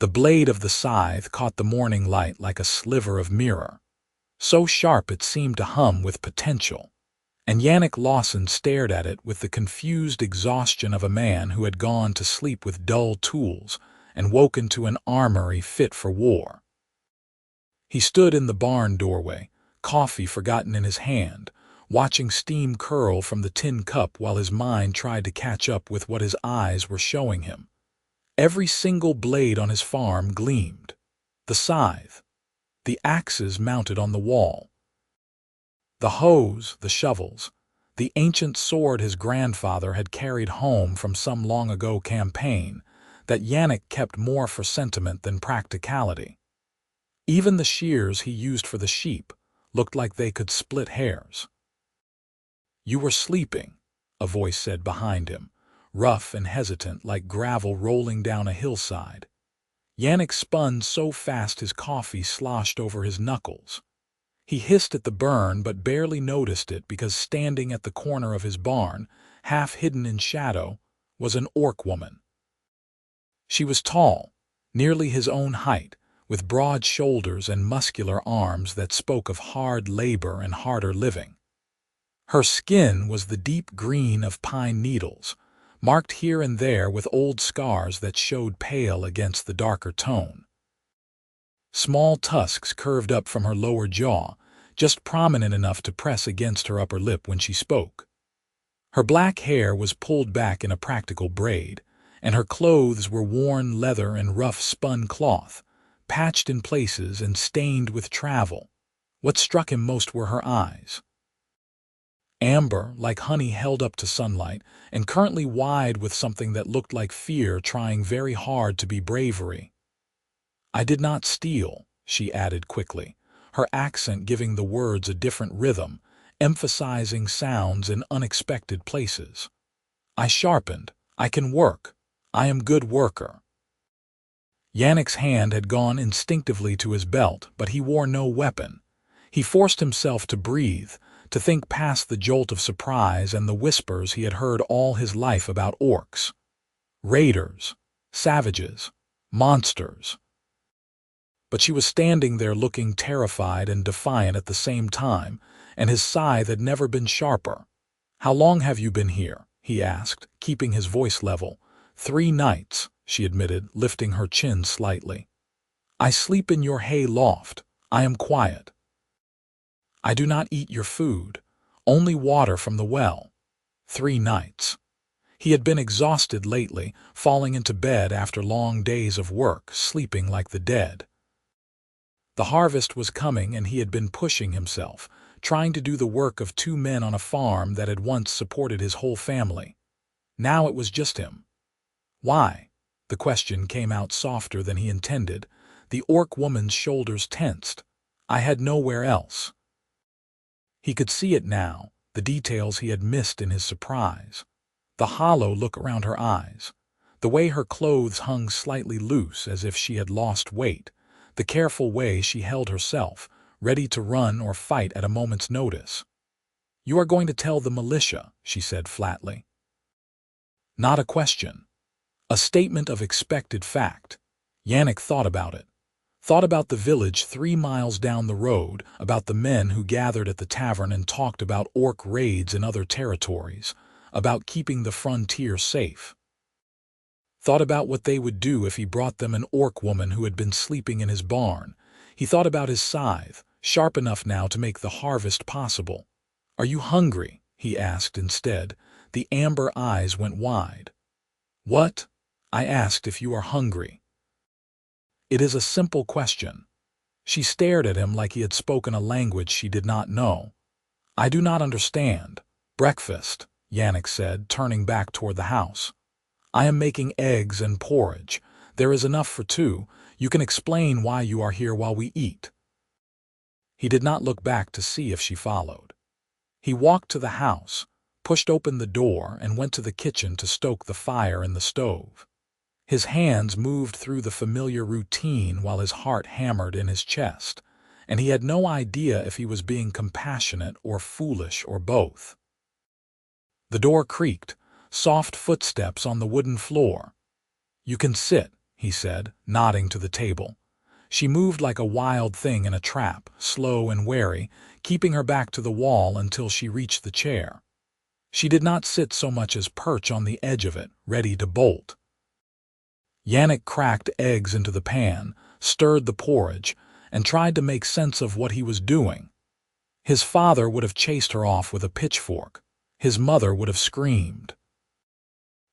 The blade of the scythe caught the morning light like a sliver of mirror, so sharp it seemed to hum with potential, and Yannick Lawson stared at it with the confused exhaustion of a man who had gone to sleep with dull tools and woken to an armory fit for war. He stood in the barn doorway, coffee forgotten in his hand, watching steam curl from the tin cup while his mind tried to catch up with what his eyes were showing him. Every single blade on his farm gleamed. The scythe, the axes mounted on the wall, the hoes, the shovels, the ancient sword his grandfather had carried home from some long-ago campaign that Yannick kept more for sentiment than practicality. Even the shears he used for the sheep looked like they could split hairs. "You were sleeping," a voice said behind him, rough and hesitant like gravel rolling down a hillside. Yannick spun so fast his coffee sloshed over his knuckles. He hissed at the burn but barely noticed it because standing at the corner of his barn, half hidden in shadow, was an orc woman. She was tall, nearly his own height, with broad shoulders and muscular arms that spoke of hard labor and harder living. Her skin was the deep green of pine needles, marked here and there with old scars that showed pale against the darker tone. Small tusks curved up from her lower jaw, just prominent enough to press against her upper lip when she spoke. Her black hair was pulled back in a practical braid, and her clothes were worn leather and rough spun cloth, patched in places and stained with travel. What struck him most were her eyes. Amber, like honey held up to sunlight, and currently wide with something that looked like fear trying very hard to be bravery. "I did not steal," she added quickly, her accent giving the words a different rhythm, emphasizing sounds in unexpected places. "I sharpened. I can work. I am good worker." Yannick's hand had gone instinctively to his belt, but he wore no weapon. He forced himself to breathe, to think past the jolt of surprise and the whispers he had heard all his life about orcs. Raiders, savages, monsters. But she was standing there looking terrified and defiant at the same time, and his scythe had never been sharper. "How long have you been here?" he asked, keeping his voice level. "3 nights," she admitted, lifting her chin slightly. "I sleep in your hay loft. I am quiet. I do not eat your food, only water from the well." 3 nights. He had been exhausted lately, falling into bed after long days of work, sleeping like the dead. The harvest was coming and he had been pushing himself, trying to do the work of 2 men on a farm that had once supported his whole family. Now it was just him. "Why?" The question came out softer than he intended. The orc woman's shoulders tensed. "I had nowhere else." He could see it now, the details he had missed in his surprise. The hollow look around her eyes, the way her clothes hung slightly loose as if she had lost weight, the careful way she held herself, ready to run or fight at a moment's notice. "You are going to tell the militia," she said flatly. Not a question. A statement of expected fact. Yannick thought about it. Thought about the village 3 miles down the road, about the men who gathered at the tavern and talked about orc raids in other territories, about keeping the frontier safe. Thought about what they would do if he brought them an orc woman who had been sleeping in his barn. He thought about his scythe, sharp enough now to make the harvest possible. "Are you hungry?" he asked instead. The amber eyes went wide. "What?" "I asked if you are hungry." "It is a simple question." She stared at him like he had spoken a language she did not know. "I do not understand." "Breakfast," Yannick said, turning back toward the house. "I am making eggs and porridge. There is enough for 2. You can explain why you are here while we eat." He did not look back to see if she followed. He walked to the house, pushed open the door, and went to the kitchen to stoke the fire in the stove. His hands moved through the familiar routine while his heart hammered in his chest, and he had no idea if he was being compassionate or foolish or both. The door creaked, soft footsteps on the wooden floor. "You can sit," he said, nodding to the table. She moved like a wild thing in a trap, slow and wary, keeping her back to the wall until she reached the chair. She did not sit so much as perch on the edge of it, ready to bolt. Yannick cracked eggs into the pan, stirred the porridge, and tried to make sense of what he was doing. His father would have chased her off with a pitchfork. His mother would have screamed.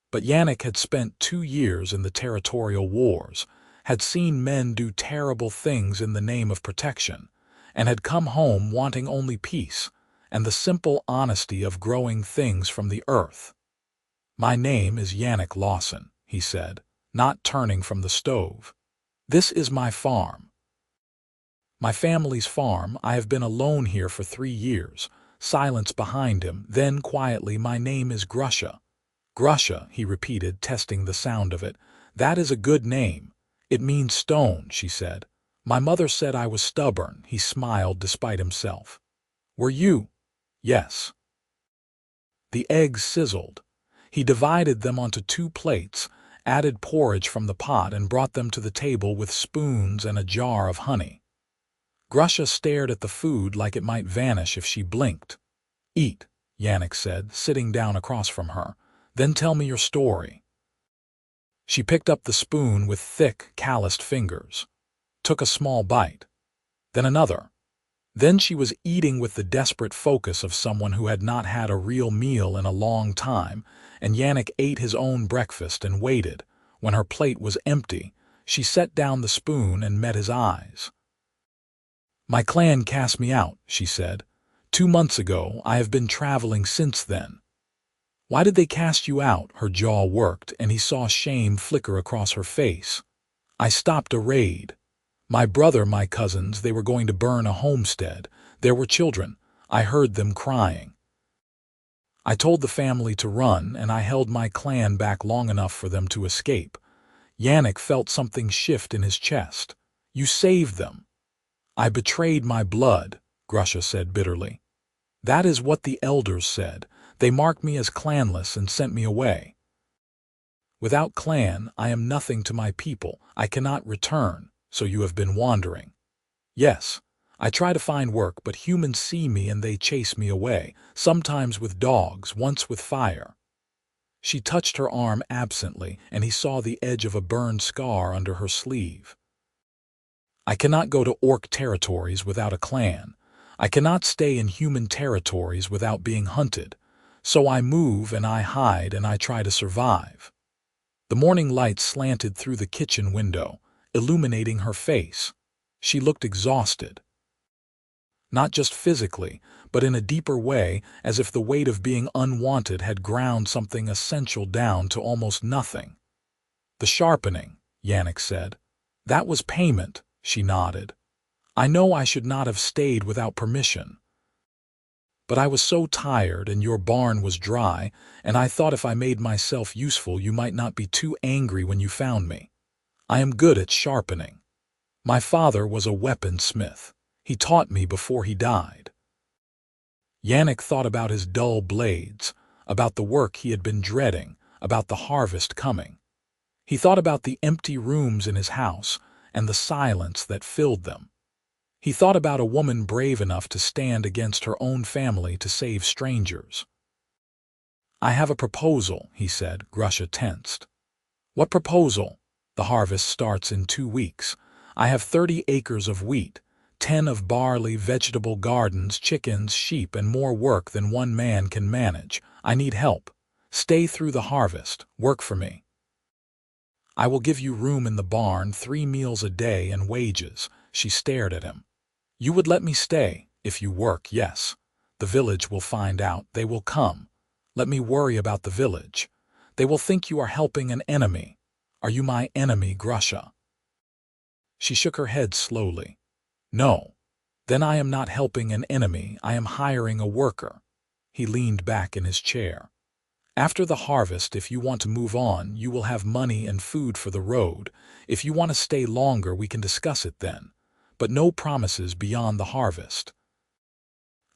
But Yannick had spent 2 years in the territorial wars, had seen men do terrible things in the name of protection, and had come home wanting only peace and the simple honesty of growing things from the earth. "My name is Yannick Lawson," he said, not turning from the stove. "This is my farm. My family's farm. I have been alone here for 3 years." Silence behind him, then quietly, "My name is Grusha." "Grusha," he repeated, testing the sound of it. "That is a good name." "It means stone," she said. "My mother said I was stubborn." He smiled despite himself. "Were you?" "Yes." The eggs sizzled. He divided them onto 2 plates, added porridge from the pot, and brought them to the table with spoons and a jar of honey. Grusha stared at the food like it might vanish if she blinked. "Eat," Yannick said, sitting down across from her. "Then tell me your story." She picked up the spoon with thick, calloused fingers, took a small bite, then another. Then she was eating with the desperate focus of someone who had not had a real meal in a long time, and Yannick ate his own breakfast and waited. When her plate was empty, she set down the spoon and met his eyes. "My clan cast me out," she said. 2 months ago. I have been traveling since then." "Why did they cast you out?" Her jaw worked, and he saw shame flicker across her face. "I stopped a raid. My brother, my cousins, they were going to burn a homestead. There were children. I heard them crying. I told the family to run, and I held my clan back long enough for them to escape." Yannick felt something shift in his chest. "You saved them." "I betrayed my blood," Grusha said bitterly. "That is what the elders said. They marked me as clanless and sent me away. Without clan, I am nothing to my people. I cannot return, so you have been wandering." "Yes. I try to find work, but humans see me and they chase me away, sometimes with dogs, once with fire." She touched her arm absently, and he saw the edge of a burned scar under her sleeve. "I cannot go to orc territories without a clan. I cannot stay in human territories without being hunted. So I move and I hide and I try to survive." The morning light slanted through the kitchen window, illuminating her face. She looked exhausted. Not just physically, but in a deeper way, as if the weight of being unwanted had ground something essential down to almost nothing. "The sharpening," Yannick said. "That was payment," she nodded. "I know I should not have stayed without permission. But I was so tired and your barn was dry, and I thought if I made myself useful you might not be too angry when you found me. I am good at sharpening. My father was a weaponsmith. He taught me before he died." Yannick thought about his dull blades, about the work he had been dreading, about the harvest coming. He thought about the empty rooms in his house and the silence that filled them. He thought about a woman brave enough to stand against her own family to save strangers. "I have a proposal," he said. Grusha tensed. "What proposal?" "The harvest starts in 2 weeks. I have 30 acres of wheat, 10 of barley, vegetable gardens, chickens, sheep, and more work than one man can manage. I need help. Stay through the harvest. Work for me. I will give you room in the barn, 3 meals a day, and wages." She stared at him. "You would let me stay? If you work, yes. The village will find out. They will come. Let me worry about the village. They will think you are helping an enemy. Are you my enemy, Grusha?" She shook her head slowly. "No. Then I am not helping an enemy. I am hiring a worker." He leaned back in his chair. "After the harvest, if you want to move on, you will have money and food for the road. If you want to stay longer, we can discuss it then. But no promises beyond the harvest."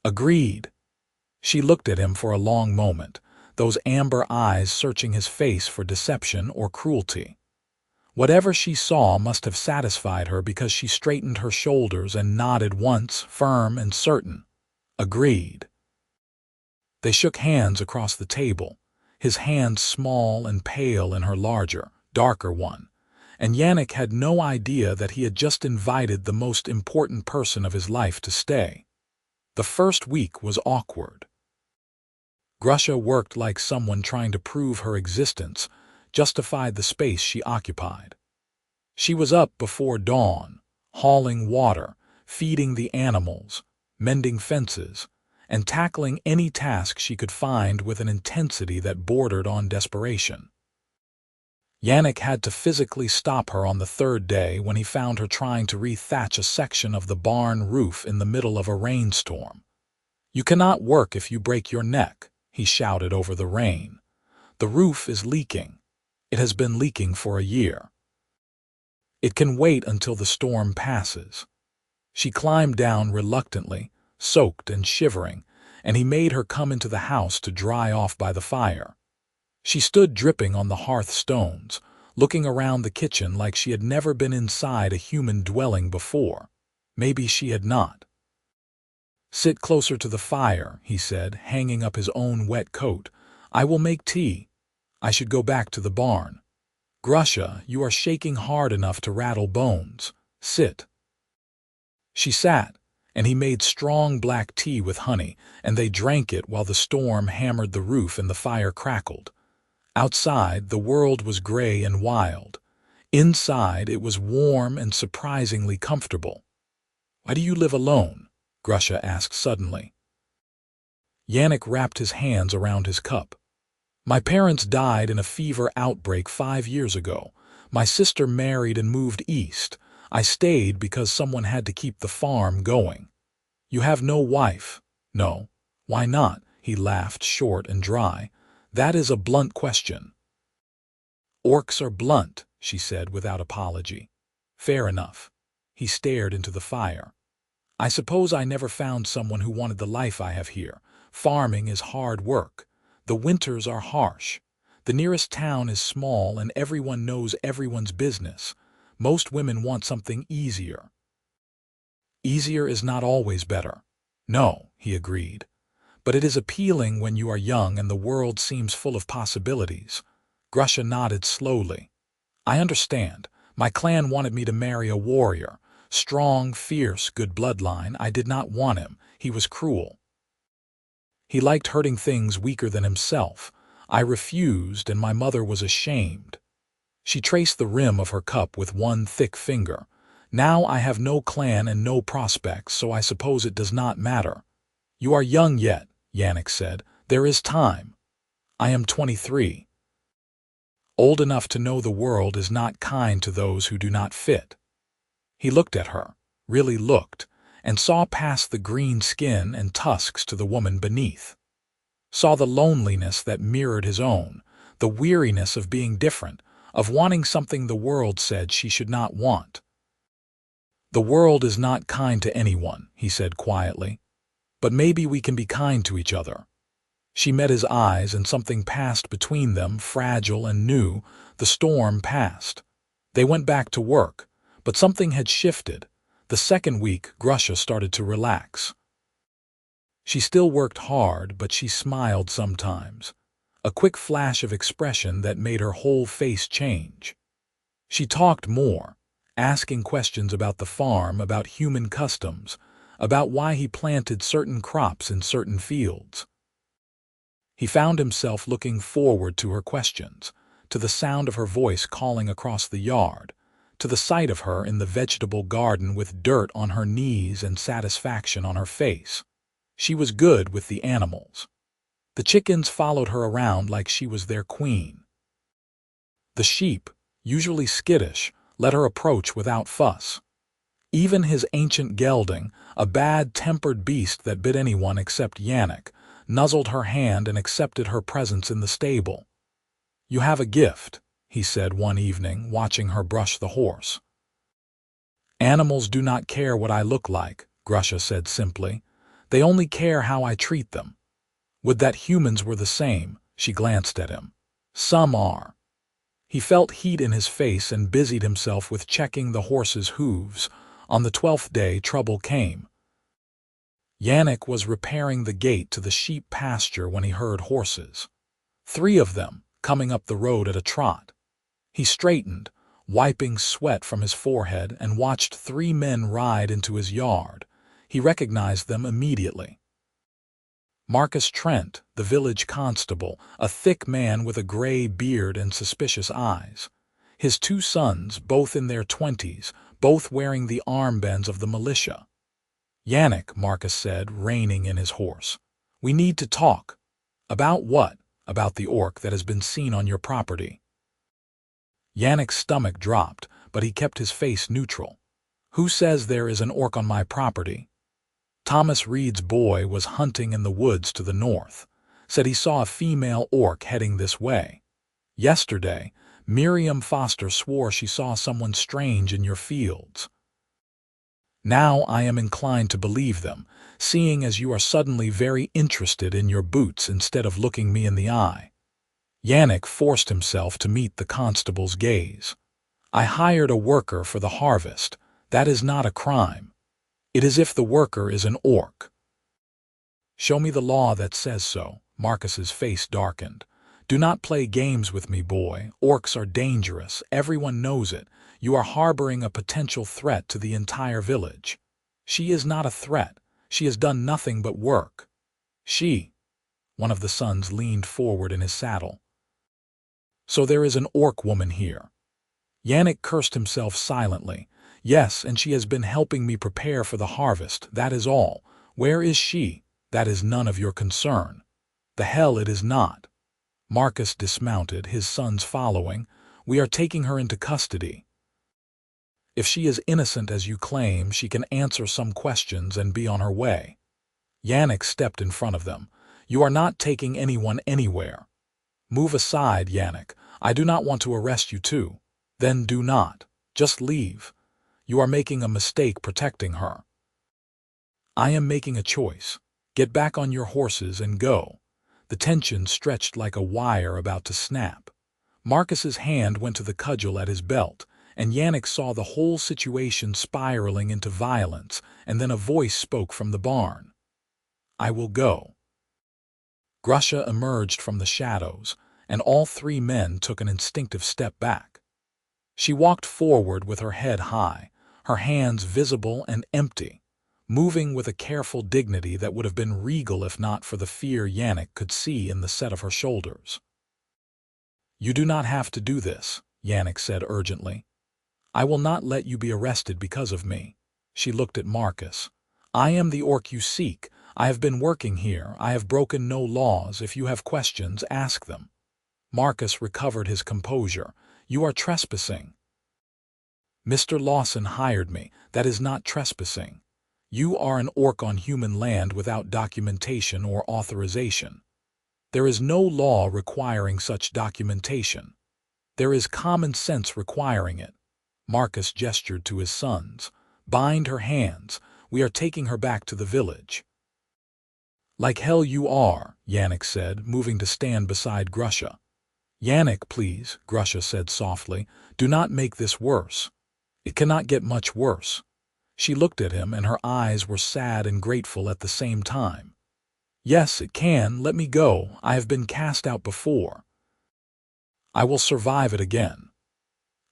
"Agreed." She looked at him for a long moment, those amber eyes searching his face for deception or cruelty. Whatever she saw must have satisfied her because she straightened her shoulders and nodded once, firm and certain. Agreed. They shook hands across the table, his hand small and pale in her larger, darker one, and Yannick had no idea that he had just invited the most important person of his life to stay. The first week was awkward. Grusha worked like someone trying to prove her existence, justified the space she occupied. She was up before dawn, hauling water, feeding the animals, mending fences, and tackling any task she could find with an intensity that bordered on desperation. Yannick had to physically stop her on the third day when he found her trying to re-thatch a section of the barn roof in the middle of a rainstorm. "You cannot work if you break your neck," he shouted over the rain. "The roof is leaking. It has been leaking for a year. It can wait until the storm passes." She climbed down reluctantly, soaked and shivering, and he made her come into the house to dry off by the fire. She stood dripping on the hearth stones, looking around the kitchen like she had never been inside a human dwelling before. Maybe she had not. "Sit closer to the fire," he said, hanging up his own wet coat. "I will make tea. I should go back to the barn. Grusha, you are shaking hard enough to rattle bones. Sit." She sat, and he made strong black tea with honey, and they drank it while the storm hammered the roof and the fire crackled. Outside, the world was gray and wild. Inside, it was warm and surprisingly comfortable. "Why do you live alone?" Grusha asked suddenly. Yannick wrapped his hands around his cup. "My parents died in a fever outbreak 5 years ago. My sister married and moved east. I stayed because someone had to keep the farm going." "You have no wife?" "No." "Why not?" He laughed, short and dry. "That is a blunt question." "Orcs are blunt," she said without apology. "Fair enough." He stared into the fire. "I suppose I never found someone who wanted the life I have here. Farming is hard work. The winters are harsh. The nearest town is small and everyone knows everyone's business. Most women want something easier." "Easier is not always better." "No," he agreed. "But it is appealing when you are young and the world seems full of possibilities." Grusha nodded slowly. "I understand. My clan wanted me to marry a warrior. Strong, fierce, good bloodline. I did not want him. He was cruel. He liked hurting things weaker than himself. I refused, and my mother was ashamed." She traced the rim of her cup with one thick finger. "Now I have no clan and no prospects, so I suppose it does not matter." "You are young yet," Yannick said. "There is time." "I am 23. Old enough to know the world is not kind to those who do not fit." He looked at her, really looked, and saw past the green skin and tusks to the woman beneath. Saw the loneliness that mirrored his own, the weariness of being different, of wanting something the world said she should not want. "The world is not kind to anyone," he said quietly. "But maybe we can be kind to each other." She met his eyes and something passed between them, fragile and new. The storm passed. They went back to work, but something had shifted. The second week, Grusha started to relax. She still worked hard, but she smiled sometimes. A quick flash of expression that made her whole face change. She talked more, asking questions about the farm, about human customs, about why he planted certain crops in certain fields. He found himself looking forward to her questions, to the sound of her voice calling across the yard, to the sight of her in the vegetable garden with dirt on her knees and satisfaction on her face. She was good with the animals. The chickens followed her around like she was their queen. The sheep, usually skittish, let her approach without fuss. Even his ancient gelding, a bad-tempered beast that bit anyone except Yannick, nuzzled her hand and accepted her presence in the stable. "You have a gift," he said one evening, watching her brush the horse. "Animals do not care what I look like," Grusha said simply. "They only care how I treat them. Would that humans were the same?" She glanced at him. "Some are." He felt heat in his face and busied himself with checking the horse's hooves. On the 12th day, trouble came. Yannick was repairing the gate to the sheep pasture when he heard horses. 3 of them, coming up the road at a trot. He straightened, wiping sweat from his forehead, and watched 3 men ride into his yard. He recognized them immediately. Marcus Trent, the village constable, a thick man with a gray beard and suspicious eyes. His 2 sons, both in their 20s, both wearing the armbands of the militia. "Yannick," Marcus said, reining in his horse. "We need to talk." "About what?" "About the orc that has been seen on your property." Yannick's stomach dropped, but he kept his face neutral. "Who says there is an orc on my property?" "Thomas Reed's boy was hunting in the woods to the north. Said he saw a female orc heading this way. Yesterday, Miriam Foster swore she saw someone strange in your fields." "Now I am inclined to believe them, seeing as you are suddenly very interested in your boots instead of looking me in the eye." Yannick forced himself to meet the constable's gaze. "I hired a worker for the harvest. That is not a crime. It is if the worker is an orc." "Show me the law that says so." Marcus's face darkened. "Do not play games with me, boy. Orcs are dangerous. Everyone knows it. You are harboring a potential threat to the entire village." "She is not a threat. She has done nothing but work." "She?" One of the sons leaned forward in his saddle. "So there is an orc woman here." Yannick cursed himself silently. "Yes, and she has been helping me prepare for the harvest, that is all. Where is she? That is none of your concern." "The hell it is not." Marcus dismounted, his sons following. "We are taking her into custody. If she is innocent as you claim, she can answer some questions and be on her way." Yannick stepped in front of them. "You are not taking anyone anywhere." "Move aside, Yannick. I do not want to arrest you too." "Then do not. Just leave. You are making a mistake protecting her." "I am making a choice. Get back on your horses and go." The tension stretched like a wire about to snap. Marcus's hand went to the cudgel at his belt, and Yannick saw the whole situation spiraling into violence, and then a voice spoke from the barn. "I will go." Grusha emerged from the shadows, and all 3 men took an instinctive step back. She walked forward with her head high, her hands visible and empty, moving with a careful dignity that would have been regal if not for the fear Yannick could see in the set of her shoulders. "You do not have to do this," Yannick said urgently. "I will not let you be arrested because of me." She looked at Marcus. "I am the orc you seek. I have been working here. I have broken no laws. If you have questions, ask them." Marcus recovered his composure. "You are trespassing." "Mr. Lawson hired me. That is not trespassing. You are an orc on human land without documentation or authorization. There is no law requiring such documentation. There is common sense requiring it." Marcus gestured to his sons. "Bind her hands. We are taking her back to the village." "Like hell you are," Yannick said, moving to stand beside Grusha. "Yannick, please," Grusha said softly. "Do not make this worse. It cannot get much worse." She looked at him, and her eyes were sad and grateful at the same time. "Yes, it can. Let me go. I have been cast out before. I will survive it again."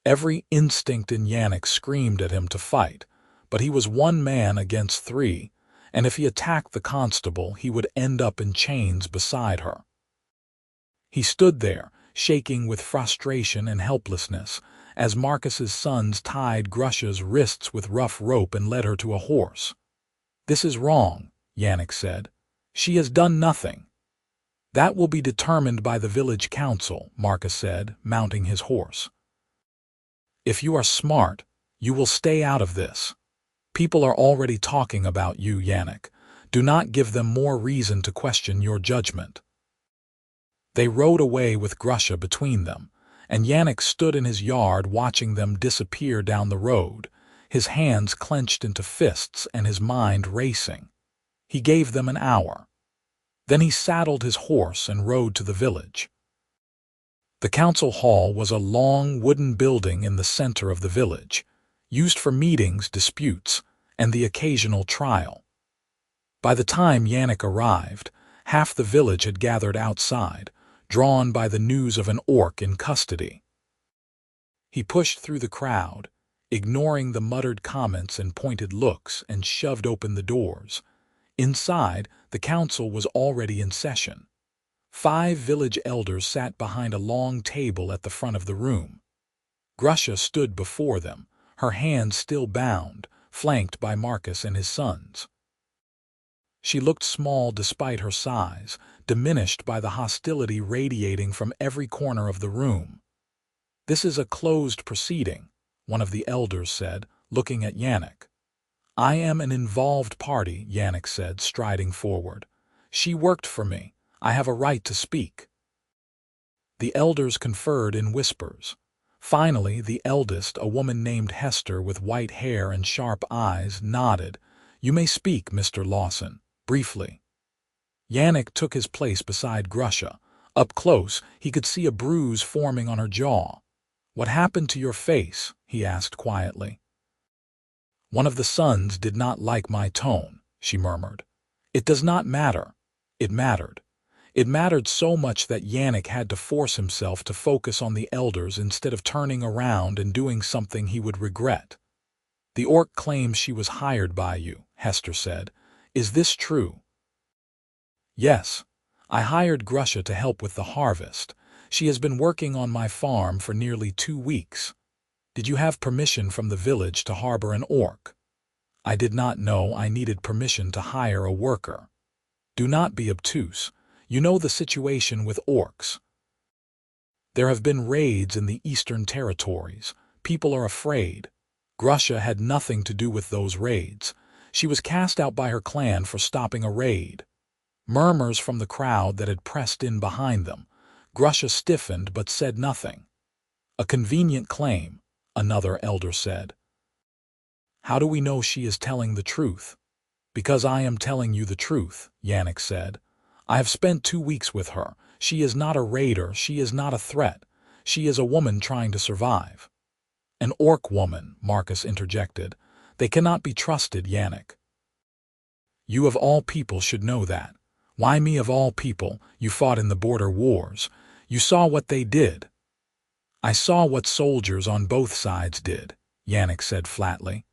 Every instinct in Yannick screamed at him to fight, but he was 1 man against 3, and if he attacked the constable, he would end up in chains beside her. He stood there, shaking with frustration and helplessness, as Marcus's sons tied Grusha's wrists with rough rope and led her to a horse. "This is wrong," Yannick said. "She has done nothing." "That will be determined by the village council," Marcus said, mounting his horse. "If you are smart, you will stay out of this. People are already talking about you, Yannick. Do not give them more reason to question your judgment." They rode away with Grusha between them, and Yannick stood in his yard watching them disappear down the road, his hands clenched into fists and his mind racing. He gave them an hour. Then he saddled his horse and rode to the village. The council hall was a long wooden building in the center of the village, used for meetings, disputes, and the occasional trial. By the time Yannick arrived, half the village had gathered outside, drawn by the news of an orc in custody. He pushed through the crowd, ignoring the muttered comments and pointed looks, and shoved open the doors. Inside, the council was already in session. 5 village elders sat behind a long table at the front of the room. Grusha stood before them, her hands still bound, flanked by Marcus and his sons. She looked small despite her size, diminished by the hostility radiating from every corner of the room. "This is a closed proceeding," one of the elders said, looking at Yannick. "I am an involved party," Yannick said, striding forward. "She worked for me. I have a right to speak." The elders conferred in whispers. Finally, the eldest, a woman named Hester with white hair and sharp eyes, nodded. "You may speak, Mr. Lawson, briefly." Yannick took his place beside Grusha. Up close, he could see a bruise forming on her jaw. "What happened to your face?" he asked quietly. "One of the sons did not like my tone," she murmured. "It does not matter." It mattered. It mattered so much that Yannick had to force himself to focus on the elders instead of turning around and doing something he would regret. "The orc claims she was hired by you," Hester said. "Is this true?" "Yes. I hired Grusha to help with the harvest. She has been working on my farm for nearly 2 weeks. Did you have permission from the village to harbor an orc?" "I did not know I needed permission to hire a worker." "Do not be obtuse. You know the situation with orcs. There have been raids in the eastern territories. People are afraid. Grusha had nothing to do with those raids. She was cast out by her clan for stopping a raid." Murmurs from the crowd that had pressed in behind them. Grusha stiffened but said nothing. "A convenient claim," another elder said. "How do we know she is telling the truth?" "Because I am telling you the truth," Yannick said. "I have spent 2 weeks with her. She is not a raider, she is not a threat. She is a woman trying to survive." "An orc woman," Marcus interjected. "They cannot be trusted, Yannick." "You of all people should know that. Why me of all people? You fought in the border wars. You saw what they did." "I saw what soldiers on both sides did," Yannick said flatly.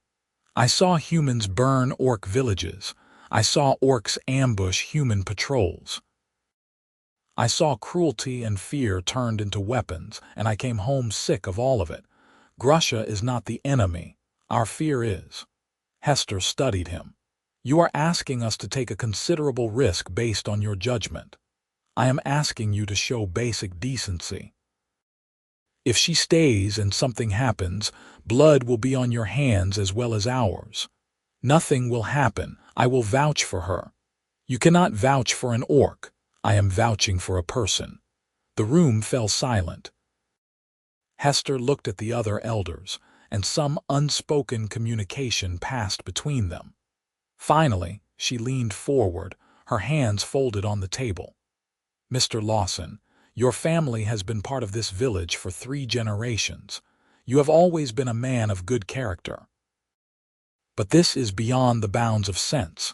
"I saw humans burn orc villages. I saw orcs ambush human patrols. I saw cruelty and fear turned into weapons, and I came home sick of all of it. Grusha is not the enemy. Our fear is." Hester studied him. "You are asking us to take a considerable risk based on your judgment. I am asking you to show basic decency. If she stays and something happens, blood will be on your hands as well as ours. Nothing will happen. I will vouch for her." "You cannot vouch for an orc. I am vouching for a person." The room fell silent. Hester looked at the other elders, and some unspoken communication passed between them. Finally, she leaned forward, her hands folded on the table. "Mr. Lawson, your family has been part of this village for 3 generations. You have always been a man of good character. But this is beyond the bounds of sense.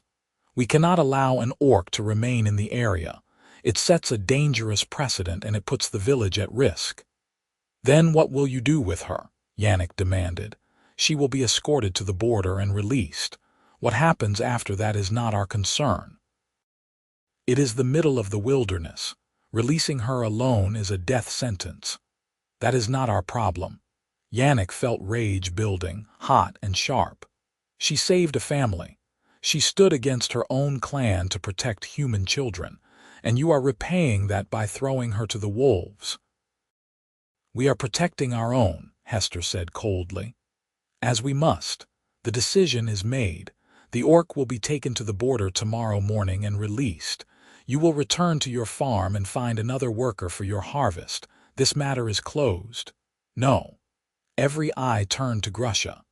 We cannot allow an orc to remain in the area. It sets a dangerous precedent and it puts the village at risk." "Then what will you do with her?" Yannick demanded. "She will be escorted to the border and released. What happens after that is not our concern. It is the middle of the wilderness. Releasing her alone is a death sentence. That is not our problem." Yannick felt rage building, hot and sharp. She saved a family. She stood against her own clan to protect human children, and you are repaying that by throwing her to the wolves. "We are protecting our own," Hester said coldly. "As we must. The decision is made. The orc will be taken to the border tomorrow morning and released. You will return to your farm and find another worker for your harvest. This matter is closed." "No." Every eye turned to Grusha.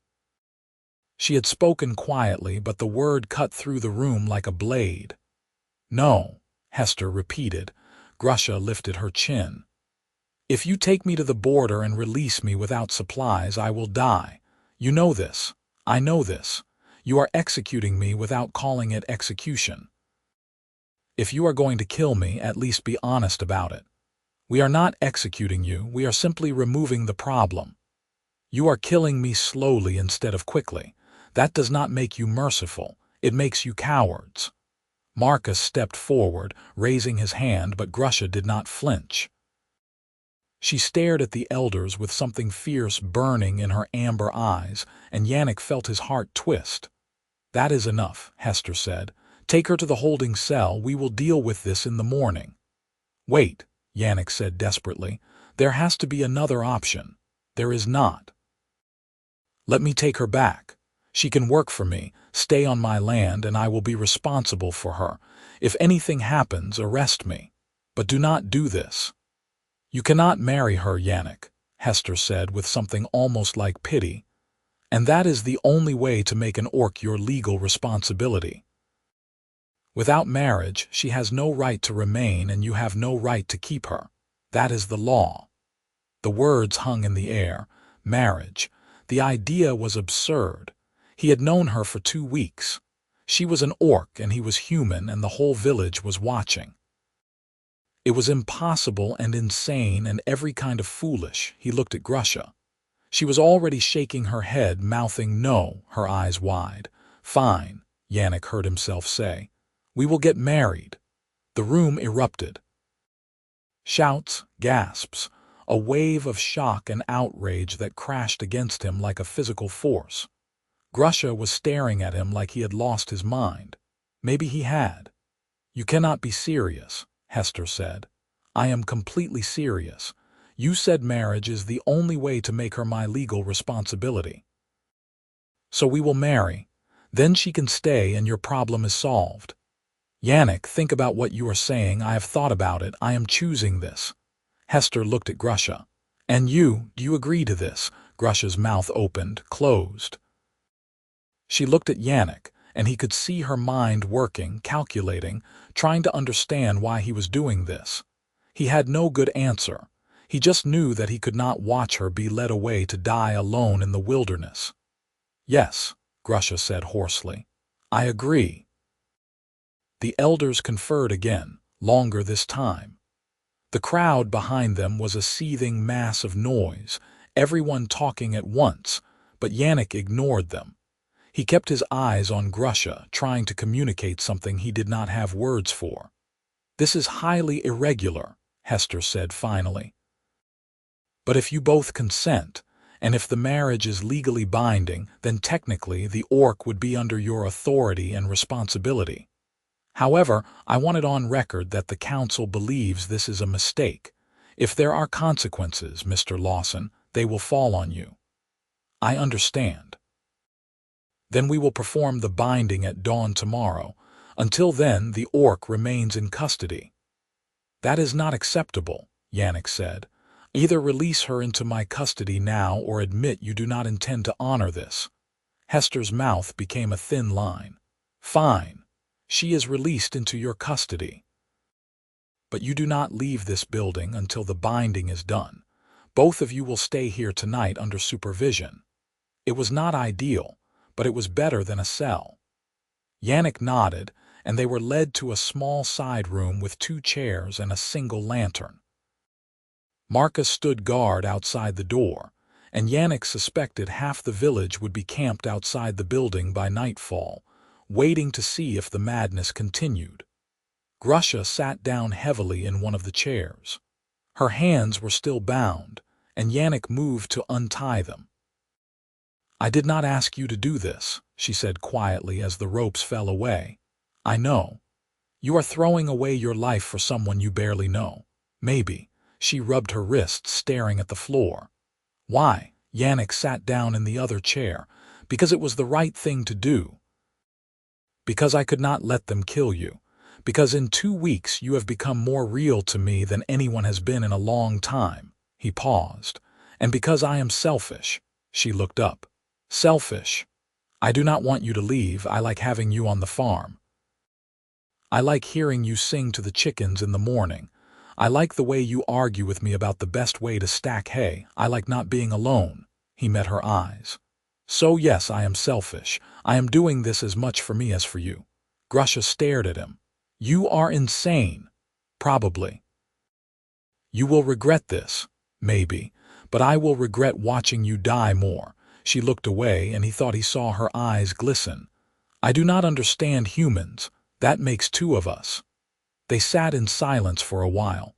She had spoken quietly, but the word cut through the room like a blade. "No," Hester repeated. Grusha lifted her chin. If you take me to the border and release me without supplies, I will die. You know this. I know this. You are executing me without calling it execution. If you are going to kill me, at least be honest about it. We are not executing you, we are simply removing the problem. You are killing me slowly instead of quickly. That does not make you merciful, it makes you cowards. Marcus stepped forward, raising his hand, but Grusha did not flinch. She stared at the elders with something fierce burning in her amber eyes, and Yannick felt his heart twist. That is enough, Hester said. Take her to the holding cell, we will deal with this in the morning. Wait, Yannick said desperately. There has to be another option. There is not. Let me take her back. She can work for me, stay on my land, and I will be responsible for her. If anything happens, arrest me. But do not do this. You cannot marry her, Yannick, Hester said with something almost like pity. And that is the only way to make an orc your legal responsibility. Without marriage, she has no right to remain and you have no right to keep her. That is the law. The words hung in the air. Marriage. The idea was absurd. He had known her for 2 weeks. She was an orc and he was human and the whole village was watching. It was impossible and insane and every kind of foolish. He looked at Grusha. She was already shaking her head, mouthing no, her eyes wide. Fine, Yannick heard himself say. We will get married. The room erupted. Shouts, gasps, a wave of shock and outrage that crashed against him like a physical force. Grusha was staring at him like he had lost his mind. Maybe he had. You cannot be serious, Hester said. I am completely serious. You said marriage is the only way to make her my legal responsibility. So we will marry. Then she can stay and your problem is solved. Yannick, think about what you are saying. I have thought about it. I am choosing this. Hester looked at Grusha. And you, do you agree to this? Grusha's mouth opened, closed. She looked at Yannick, and he could see her mind working, calculating, trying to understand why he was doing this. He had no good answer. He just knew that he could not watch her be led away to die alone in the wilderness. Yes, Grusha said hoarsely. I agree. The elders conferred again, longer this time. The crowd behind them was a seething mass of noise, everyone talking at once, but Yannick ignored them. He kept his eyes on Grusha, trying to communicate something he did not have words for. This is highly irregular, Hester said finally. But if you both consent, and if the marriage is legally binding, then technically the orc would be under your authority and responsibility. However, I want it on record that the council believes this is a mistake. If there are consequences, Mr. Lawson, they will fall on you. I understand. Then we will perform the binding at dawn tomorrow. Until then, the orc remains in custody. That is not acceptable, Yannick said. Either release her into my custody now or admit you do not intend to honor this. Hester's mouth became a thin line. Fine. She is released into your custody. But you do not leave this building until the binding is done. Both of you will stay here tonight under supervision. It was not ideal, but it was better than a cell. Yannick nodded, and they were led to a small side room with 2 chairs and a single lantern. Marcus stood guard outside the door, and Yannick suspected half the village would be camped outside the building by nightfall, waiting to see if the madness continued. Grusha sat down heavily in one of the chairs. Her hands were still bound, and Yannick moved to untie them. I did not ask you to do this, she said quietly as the ropes fell away. I know. You are throwing away your life for someone you barely know. Maybe. She rubbed her wrists, staring at the floor. Why? Yannick sat down in the other chair. Because it was the right thing to do. Because I could not let them kill you. Because in 2 weeks you have become more real to me than anyone has been in a long time. He paused. And because I am selfish. She looked up. Selfish. I do not want you to leave. I like having you on the farm. I like hearing you sing to the chickens in the morning. I like the way you argue with me about the best way to stack hay. I like not being alone. He met her eyes. So yes, I am selfish. I am doing this as much for me as for you. Grusha stared at him. You are insane. Probably. You will regret this. Maybe. But I will regret watching you die more. She looked away, and he thought he saw her eyes glisten. I do not understand humans. That makes two of us. They sat in silence for a while.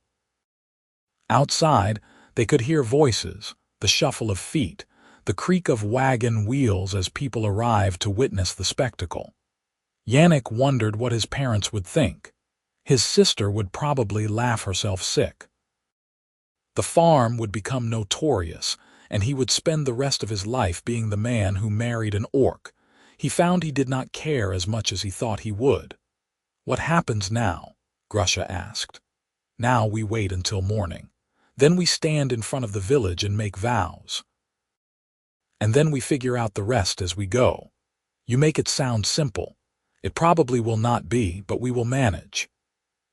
Outside, they could hear voices, the shuffle of feet, the creak of wagon wheels as people arrived to witness the spectacle. Yannick wondered what his parents would think. His sister would probably laugh herself sick. The farm would become notorious, and he would spend the rest of his life being the man who married an orc. He found he did not care as much as he thought he would. What happens now? Grusha asked. Now we wait until morning. Then we stand in front of the village and make vows. And then we figure out the rest as we go. You make it sound simple. It probably will not be, but we will manage.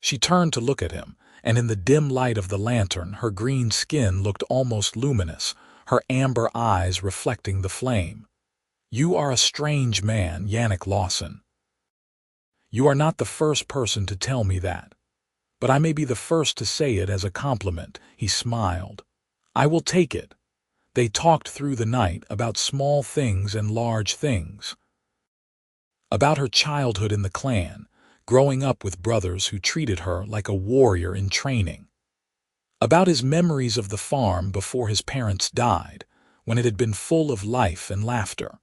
She turned to look at him, and in the dim light of the lantern her green skin looked almost luminous, her amber eyes reflecting the flame. You are a strange man, Yannick Lawson. You are not the first person to tell me that. But I may be the first to say it as a compliment, he smiled. I will take it. They talked through the night about small things and large things. About her childhood in the clan, growing up with brothers who treated her like a warrior in training. About his memories of the farm before his parents died, when it had been full of life and laughter.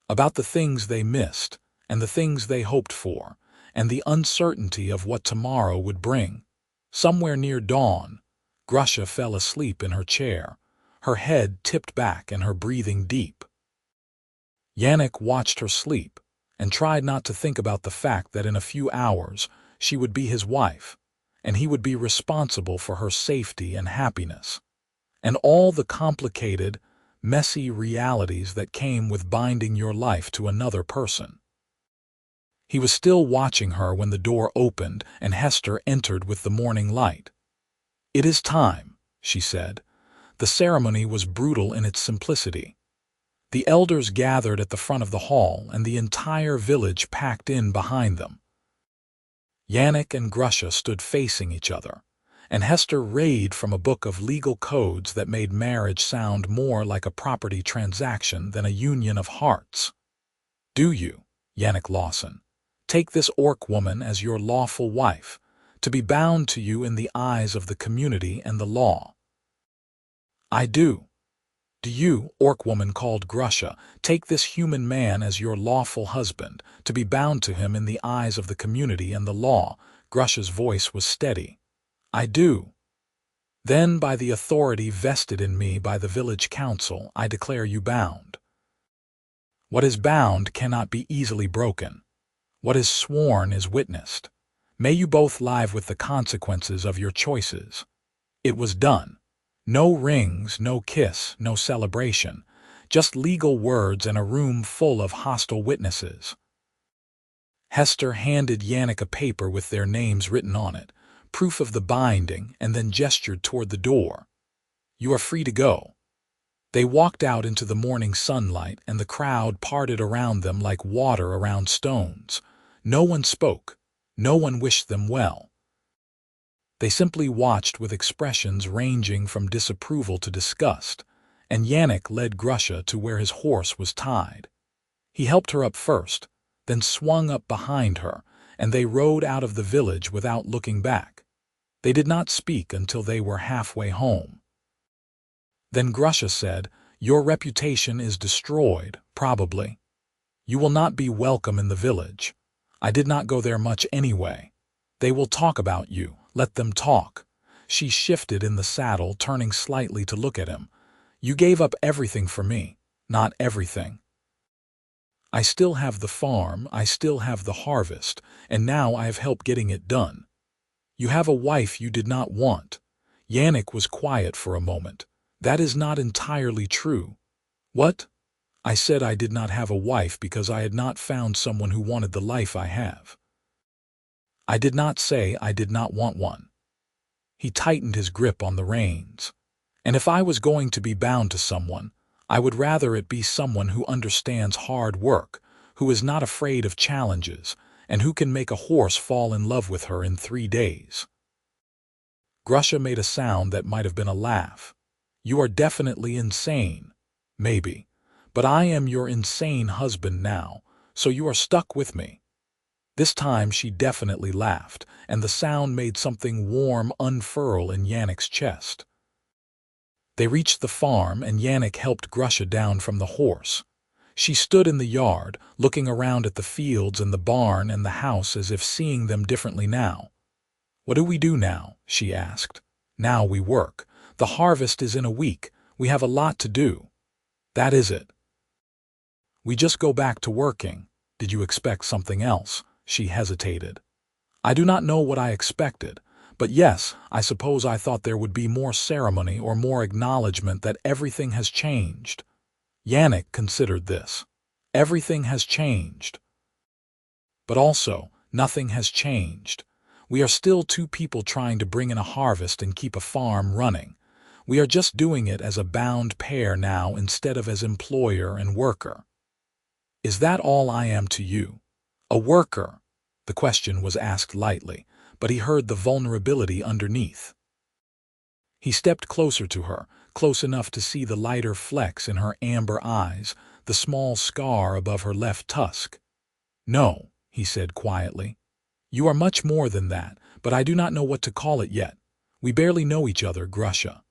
About the things they missed, and the things they hoped for, and the uncertainty of what tomorrow would bring. Somewhere near dawn, Grusha fell asleep in her chair, her head tipped back and her breathing deep. Yannick watched her sleep, and tried not to think about the fact that in a few hours she would be his wife, and he would be responsible for her safety and happiness, and all the complicated, messy realities that came with binding your life to another person. He was still watching her when the door opened and Hester entered with the morning light. It is time, she said. The ceremony was brutal in its simplicity. The elders gathered at the front of the hall and the entire village packed in behind them. Yannick and Grusha stood facing each other, and Hester read from a book of legal codes that made marriage sound more like a property transaction than a union of hearts. Do you, Yannick Lawson, take this orc woman as your lawful wife, to be bound to you in the eyes of the community and the law? I do. Do you, orc woman called Grusha, take this human man as your lawful husband, to be bound to him in the eyes of the community and the law? Grusha's voice was steady. I do. Then, by the authority vested in me by the village council, I declare you bound. What is bound cannot be easily broken. What is sworn is witnessed. May you both live with the consequences of your choices. It was done. No rings, no kiss, no celebration. Just legal words and a room full of hostile witnesses. Hester handed Yannick a paper with their names written on it, proof of the binding, and then gestured toward the door. You are free to go. They walked out into the morning sunlight, and the crowd parted around them like water around stones. No one spoke. No one wished them well. They simply watched with expressions ranging from disapproval to disgust, and Yannick led Grusha to where his horse was tied. He helped her up first, then swung up behind her, and they rode out of the village without looking back. They did not speak until they were halfway home. Then Grusha said, Your reputation is destroyed, probably. You will not be welcome in the village. I did not go there much anyway. They will talk about you. Let them talk. She shifted in the saddle, turning slightly to look at him. You gave up everything for me. Not everything. I still have the farm, I still have the harvest, and now I have help getting it done. You have a wife you did not want. Yannick was quiet for a moment. That is not entirely true. What? I said I did not have a wife because I had not found someone who wanted the life I have. I did not say I did not want one. He tightened his grip on the reins. "And if I was going to be bound to someone, I would rather it be someone who understands hard work, who is not afraid of challenges, and who can make a horse fall in love with her in 3 days." Grusha made a sound that might have been a laugh. "You are definitely insane. Maybe. But I am your insane husband now, so you are stuck with me." This time she definitely laughed, and the sound made something warm unfurl in Yannick's chest. They reached the farm, and Yannick helped Grusha down from the horse. She stood in the yard, looking around at the fields and the barn and the house as if seeing them differently now. "What do we do now?" she asked. "Now we work. The harvest is in a week. We have a lot to do." "That is it." "We just go back to working." "Did you expect something else?" She hesitated. "I do not know what I expected, but yes, I suppose I thought there would be more ceremony or more acknowledgement that everything has changed." Yannick considered this. Everything has changed. But also, nothing has changed. We are still two people trying to bring in a harvest and keep a farm running. We are just doing it as a bound pair now instead of as employer and worker. "Is that all I am to you? A worker?" The question was asked lightly, but he heard the vulnerability underneath. He stepped closer to her, close enough to see the lighter flecks in her amber eyes, the small scar above her left tusk. "No," he said quietly. "You are much more than that, but I do not know what to call it yet. We barely know each other, Grusha.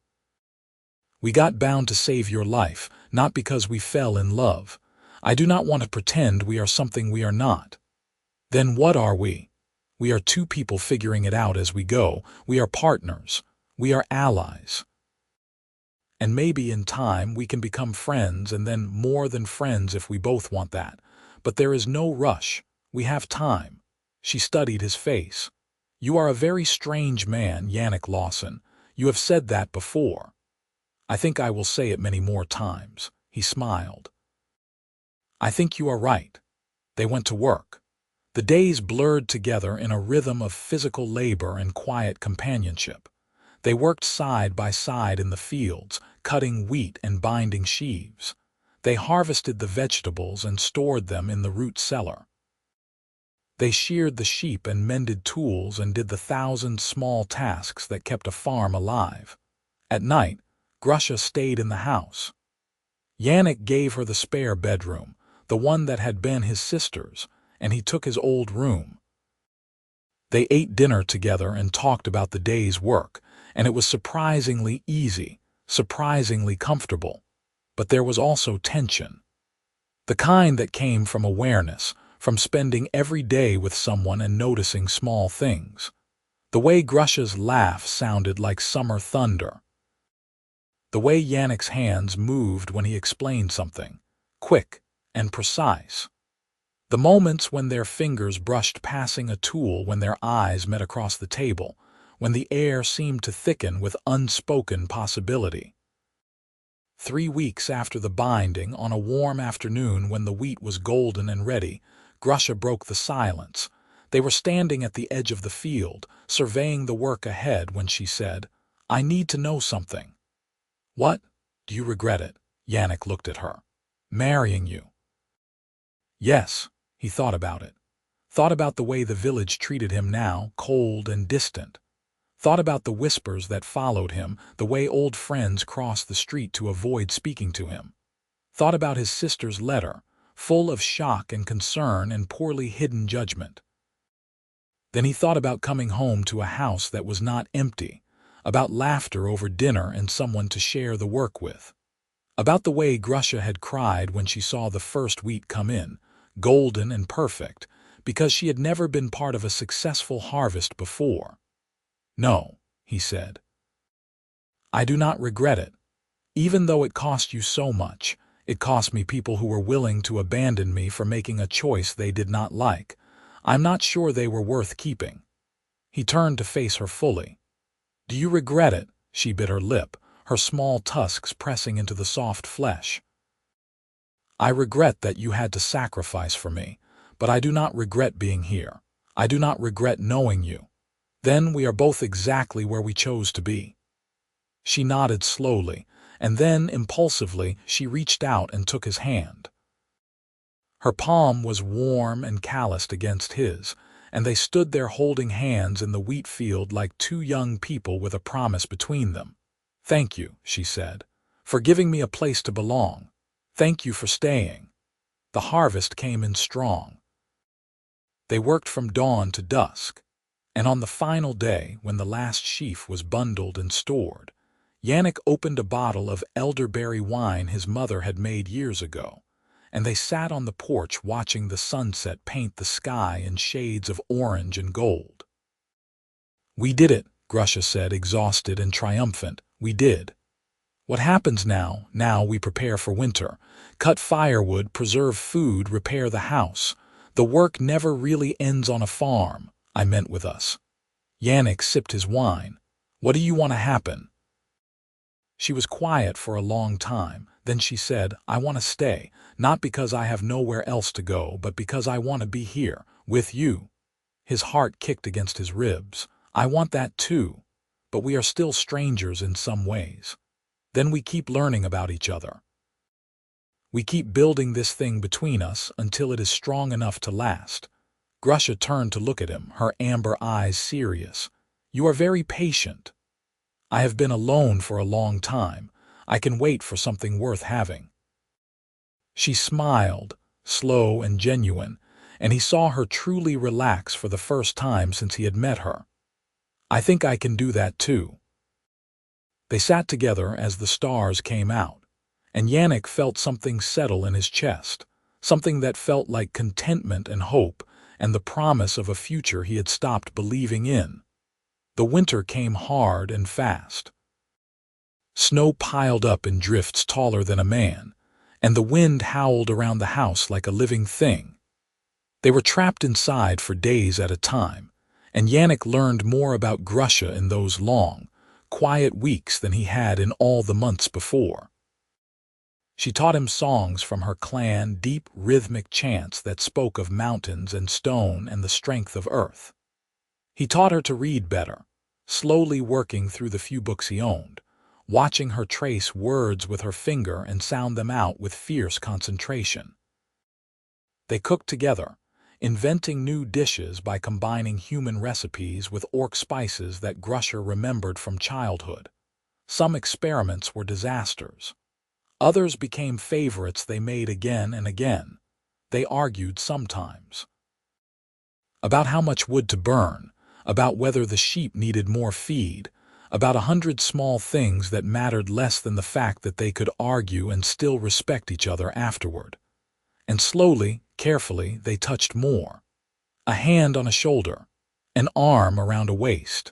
We got bound to save your life, not because we fell in love. I do not want to pretend we are something we are not." "Then what are we?" "We are two people figuring it out as we go. We are partners. We are allies. And maybe in time we can become friends and then more than friends if we both want that. But there is no rush. We have time." She studied his face. "You are a very strange man, Yannick Lawson. You have said that before." "I think I will say it many more times." He smiled. "I think you are right." They went to work. The days blurred together in a rhythm of physical labor and quiet companionship. They worked side by side in the fields, cutting wheat and binding sheaves. They harvested the vegetables and stored them in the root cellar. They sheared the sheep and mended tools and did the 1,000 small tasks that kept a farm alive. At night, Grusha stayed in the house. Yannick gave her the spare bedroom, the one that had been his sister's, and he took his old room. They ate dinner together and talked about the day's work, and it was surprisingly easy, surprisingly comfortable. But there was also tension. The kind that came from awareness, from spending every day with someone and noticing small things. The way Grusha's laugh sounded like summer thunder. The way Yannick's hands moved when he explained something, quick and precise. The moments when their fingers brushed passing a tool, when their eyes met across the table, when the air seemed to thicken with unspoken possibility. 3 weeks after the binding, on a warm afternoon when the wheat was golden and ready, Grusha broke the silence. They were standing at the edge of the field, surveying the work ahead when she said, "I need to know something." "What? Do you regret it?" Yannick looked at her. "Marrying you." Yes, he thought about it. Thought about the way the village treated him now, cold and distant. Thought about the whispers that followed him, the way old friends crossed the street to avoid speaking to him. Thought about his sister's letter, full of shock and concern and poorly hidden judgment. Then he thought about coming home to a house that was not empty, about laughter over dinner and someone to share the work with. About the way Grusha had cried when she saw the first wheat come in, golden and perfect, because she had never been part of a successful harvest before. "No," he said. "I do not regret it. Even though it cost you so much, it cost me people who were willing to abandon me for making a choice they did not like. I'm not sure they were worth keeping." He turned to face her fully. "Do you regret it?" She bit her lip, her small tusks pressing into the soft flesh. "I regret that you had to sacrifice for me, but I do not regret being here. I do not regret knowing you." Then we are both exactly where we chose to be." She nodded slowly, and then, impulsively, she reached out and took his hand. Her palm was warm and calloused against his, and they stood there holding hands in the wheat field like two young people with a promise between them. "Thank you," she said, "for giving me a place to belong. Thank you for staying." The harvest came in strong. They worked from dawn to dusk, and on the final day, when the last sheaf was bundled and stored, Yannick opened a bottle of elderberry wine his mother had made years ago, and they sat on the porch watching the sunset paint the sky in shades of orange and gold. "We did it," Grusha said, exhausted and triumphant. "We did. What happens now? Now we prepare for winter. Cut firewood, preserve food, repair the house. The work never really ends on a farm. I meant with us." Yannick sipped his wine. "What do you want to happen?" She was quiet for a long time. Then she said, "I want to stay, not because I have nowhere else to go, but because I want to be here, with you." His heart kicked against his ribs. "I want that too. But we are still strangers in some ways. Then we keep learning about each other. We keep building this thing between us until it is strong enough to last." Grusha turned to look at him, her amber eyes serious. "You are very patient." "I have been alone for a long time. I can wait for something worth having." She smiled, slow and genuine, and he saw her truly relax for the first time since he had met her. "I think I can do that too." They sat together as the stars came out, and Yannick felt something settle in his chest, something that felt like contentment and hope and the promise of a future he had stopped believing in. The winter came hard and fast. Snow piled up in drifts taller than a man, and the wind howled around the house like a living thing. They were trapped inside for days at a time, and Yannick learned more about Grusha in those long, quiet weeks than he had in all the months before. She taught him songs from her clan, deep rhythmic chants that spoke of mountains and stone and the strength of earth. He taught her to read better, slowly working through the few books he owned, watching her trace words with her finger and sound them out with fierce concentration. They cooked together, inventing new dishes by combining human recipes with orc spices that Grusha remembered from childhood. Some experiments were disasters. Others became favorites they made again and again. They argued sometimes about how much wood to burn, about whether the sheep needed more feed, about 100 small things that mattered less than the fact that they could argue and still respect each other afterward. And slowly, carefully, they touched more. A hand on a shoulder, an arm around a waist.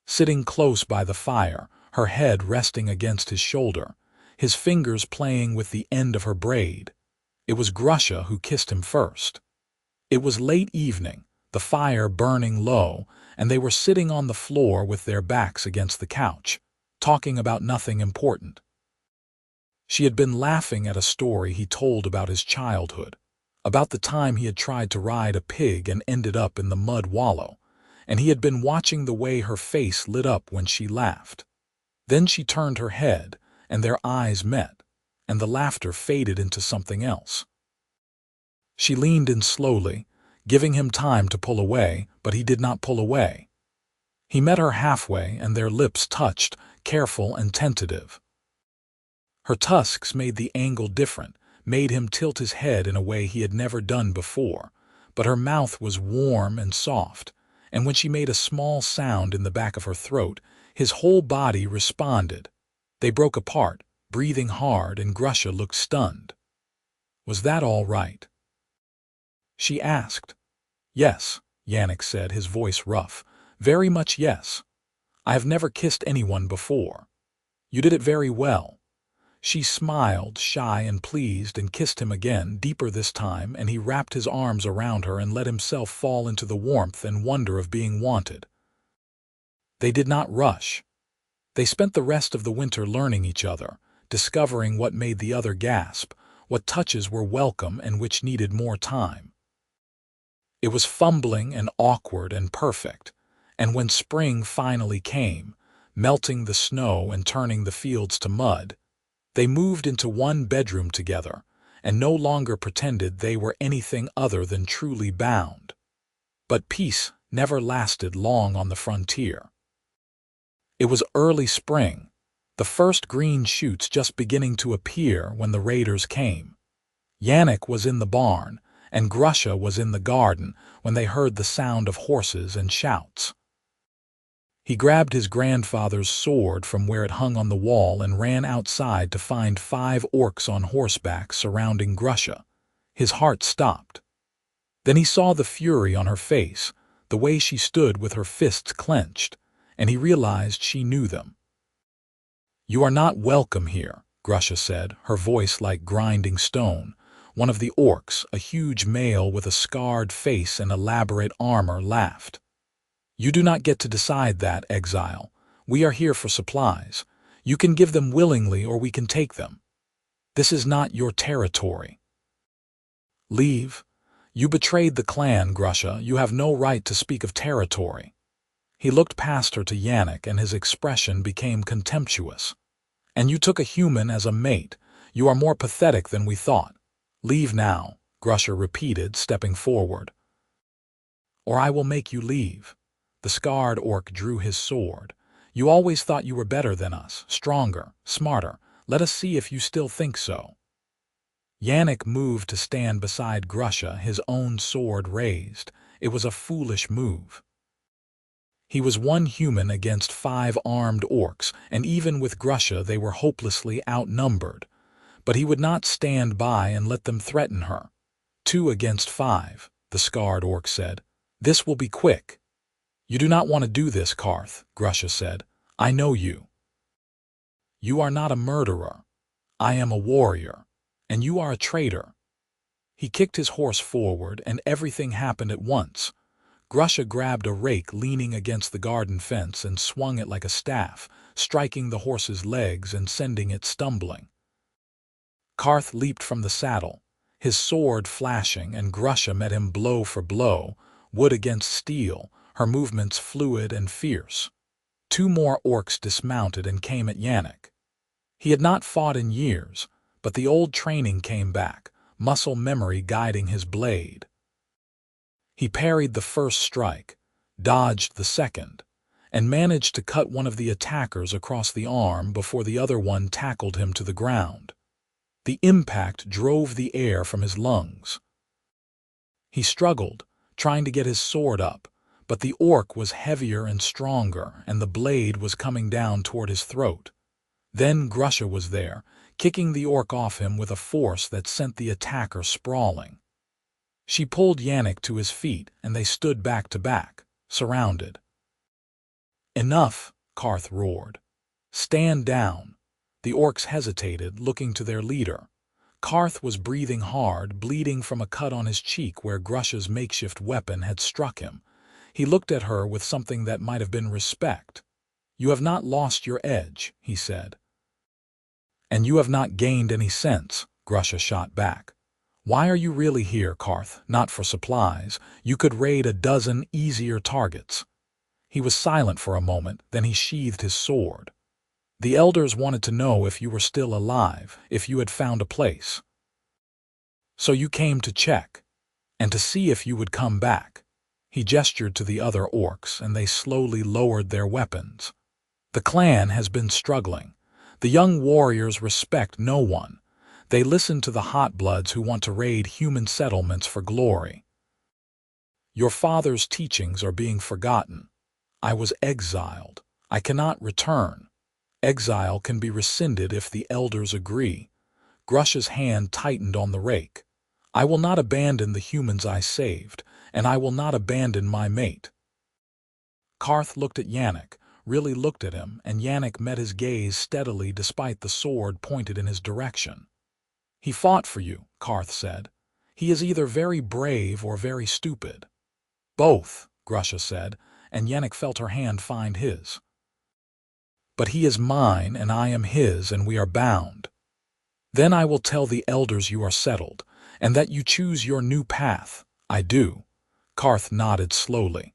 Sitting close by the fire, her head resting against his shoulder, his fingers playing with the end of her braid. It was Grusha who kissed him first. It was late evening, the fire burning low, and they were sitting on the floor with their backs against the couch, talking about nothing important. She had been laughing at a story he told about his childhood, about the time he had tried to ride a pig and ended up in the mud wallow, and he had been watching the way her face lit up when she laughed. Then she turned her head, and their eyes met, and the laughter faded into something else. She leaned in slowly, giving him time to pull away, but he did not pull away. He met her halfway, and their lips touched, careful and tentative. Her tusks made the angle different, made him tilt his head in a way he had never done before, but her mouth was warm and soft, and when she made a small sound in the back of her throat, his whole body responded. They broke apart, breathing hard, and Grusha looked stunned. "Was that all right?" she asked. "Yes," Yannick said, his voice rough. "Very much yes. I have never kissed anyone before. You did it very well." She smiled, shy and pleased, and kissed him again, deeper this time, and he wrapped his arms around her and let himself fall into the warmth and wonder of being wanted. They did not rush. They spent the rest of the winter learning each other, discovering what made the other gasp, what touches were welcome and which needed more time. It was fumbling and awkward and perfect, And when spring finally came, melting the snow and turning the fields to mud, they moved into one bedroom together and no longer pretended they were anything other than truly bound. But peace never lasted long on the frontier. It was early spring, the first green shoots just beginning to appear when the raiders came. Yannick was in the barn, and Grusha was in the garden when they heard the sound of horses and shouts. He grabbed his grandfather's sword from where it hung on the wall and ran outside to find 5 orcs on horseback surrounding Grusha. His heart stopped. Then he saw the fury on her face, the way she stood with her fists clenched, and he realized she knew them. "You are not welcome here," Grusha said, her voice like grinding stone. One of the orcs, a huge male with a scarred face and elaborate armor, laughed. "You do not get to decide that, exile. We are here for supplies. You can give them willingly or we can take them. This is not your territory. Leave. You betrayed the clan, Grusha. You have no right to speak of territory." He looked past her to Yannick and his expression became contemptuous. "And you took a human as a mate. You are more pathetic than we thought. Leave now," Grusha repeated, stepping forward. "Or I will make you leave." The scarred orc drew his sword. "You always thought you were better than us, stronger, smarter. Let us see if you still think so." Yannick moved to stand beside Grusha, his own sword raised. It was a foolish move. He was one human against 5 armed orcs, and even with Grusha they were hopelessly outnumbered. But he would not stand by and let them threaten her. 2 against 5, the scarred orc said. "This will be quick." "You do not want to do this, Karth," Grusha said. "I know you. You are not a murderer. I am a warrior. And you are a traitor." He kicked his horse forward, and everything happened at once. Grusha grabbed a rake leaning against the garden fence and swung it like a staff, striking the horse's legs and sending it stumbling. Karth leaped from the saddle, his sword flashing, and Grusha met him blow for blow, wood against steel, her movements fluid and fierce. 2 more orcs dismounted and came at Yannick. He had not fought in years, but the old training came back, muscle memory guiding his blade. He parried the first strike, dodged the second, and managed to cut one of the attackers across the arm before the other one tackled him to the ground. The impact drove the air from his lungs. He struggled, trying to get his sword up, but the orc was heavier and stronger, and the blade was coming down toward his throat. Then Grusha was there, kicking the orc off him with a force that sent the attacker sprawling. She pulled Yannick to his feet, and they stood back to back, surrounded. "Enough," Karth roared. "Stand down." The orcs hesitated, looking to their leader. Karth was breathing hard, bleeding from a cut on his cheek where Grusha's makeshift weapon had struck him. He looked at her with something that might have been respect. "You have not lost your edge," he said. "And you have not gained any sense," Grusha shot back. "Why are you really here, Karth? Not for supplies. You could raid a dozen easier targets." He was silent for a moment, then he sheathed his sword. "The elders wanted to know if you were still alive, if you had found a place. So you came to check, and to see if you would come back." He gestured to the other orcs, and they slowly lowered their weapons. "The clan has been struggling. The young warriors respect no one. They listen to the hot-bloods who want to raid human settlements for glory. Your father's teachings are being forgotten. I was exiled. I cannot return. Exile can be rescinded if the elders agree." Grusha's hand tightened on the rake. "I will not abandon the humans I saved, and I will not abandon my mate." Karth looked at Yannick, really looked at him, and Yannick met his gaze steadily despite the sword pointed in his direction. "He fought for you," Karth said. "He is either very brave or very stupid." "Both," Grusha said, and Yannick felt her hand find his. "But he is mine, and I am his, and we are bound. Then I will tell the elders you are settled, and that you choose your new path." "I do." Karth nodded slowly.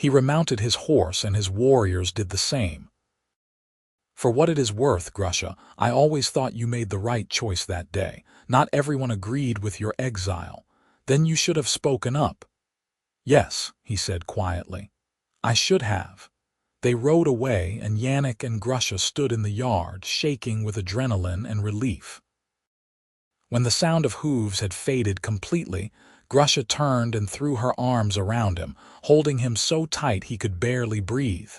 He remounted his horse and his warriors did the same. For what it is worth, Grusha, I always thought you made the right choice that day. Not everyone agreed with your exile. Then you should have spoken up. Yes, he said quietly. I should have. They rode away and Yannick and Grusha stood in the yard, shaking with adrenaline and relief. When the sound of hooves had faded completely, Grusha turned and threw her arms around him, holding him so tight he could barely breathe.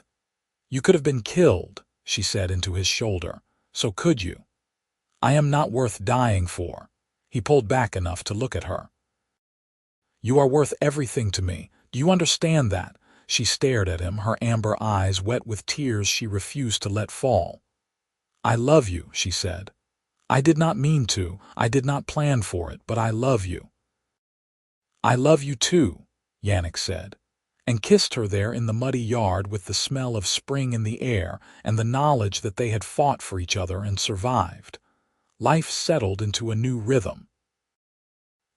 You could have been killed, she said into his shoulder. So could you? I am not worth dying for. He pulled back enough to look at her. You are worth everything to me. Do you understand that? She stared at him, her amber eyes wet with tears she refused to let fall. I love you, she said. I did not mean to, I did not plan for it, but I love you. I love you too, Yannick said, and kissed her there in the muddy yard with the smell of spring in the air and the knowledge that they had fought for each other and survived. Life settled into a new rhythm.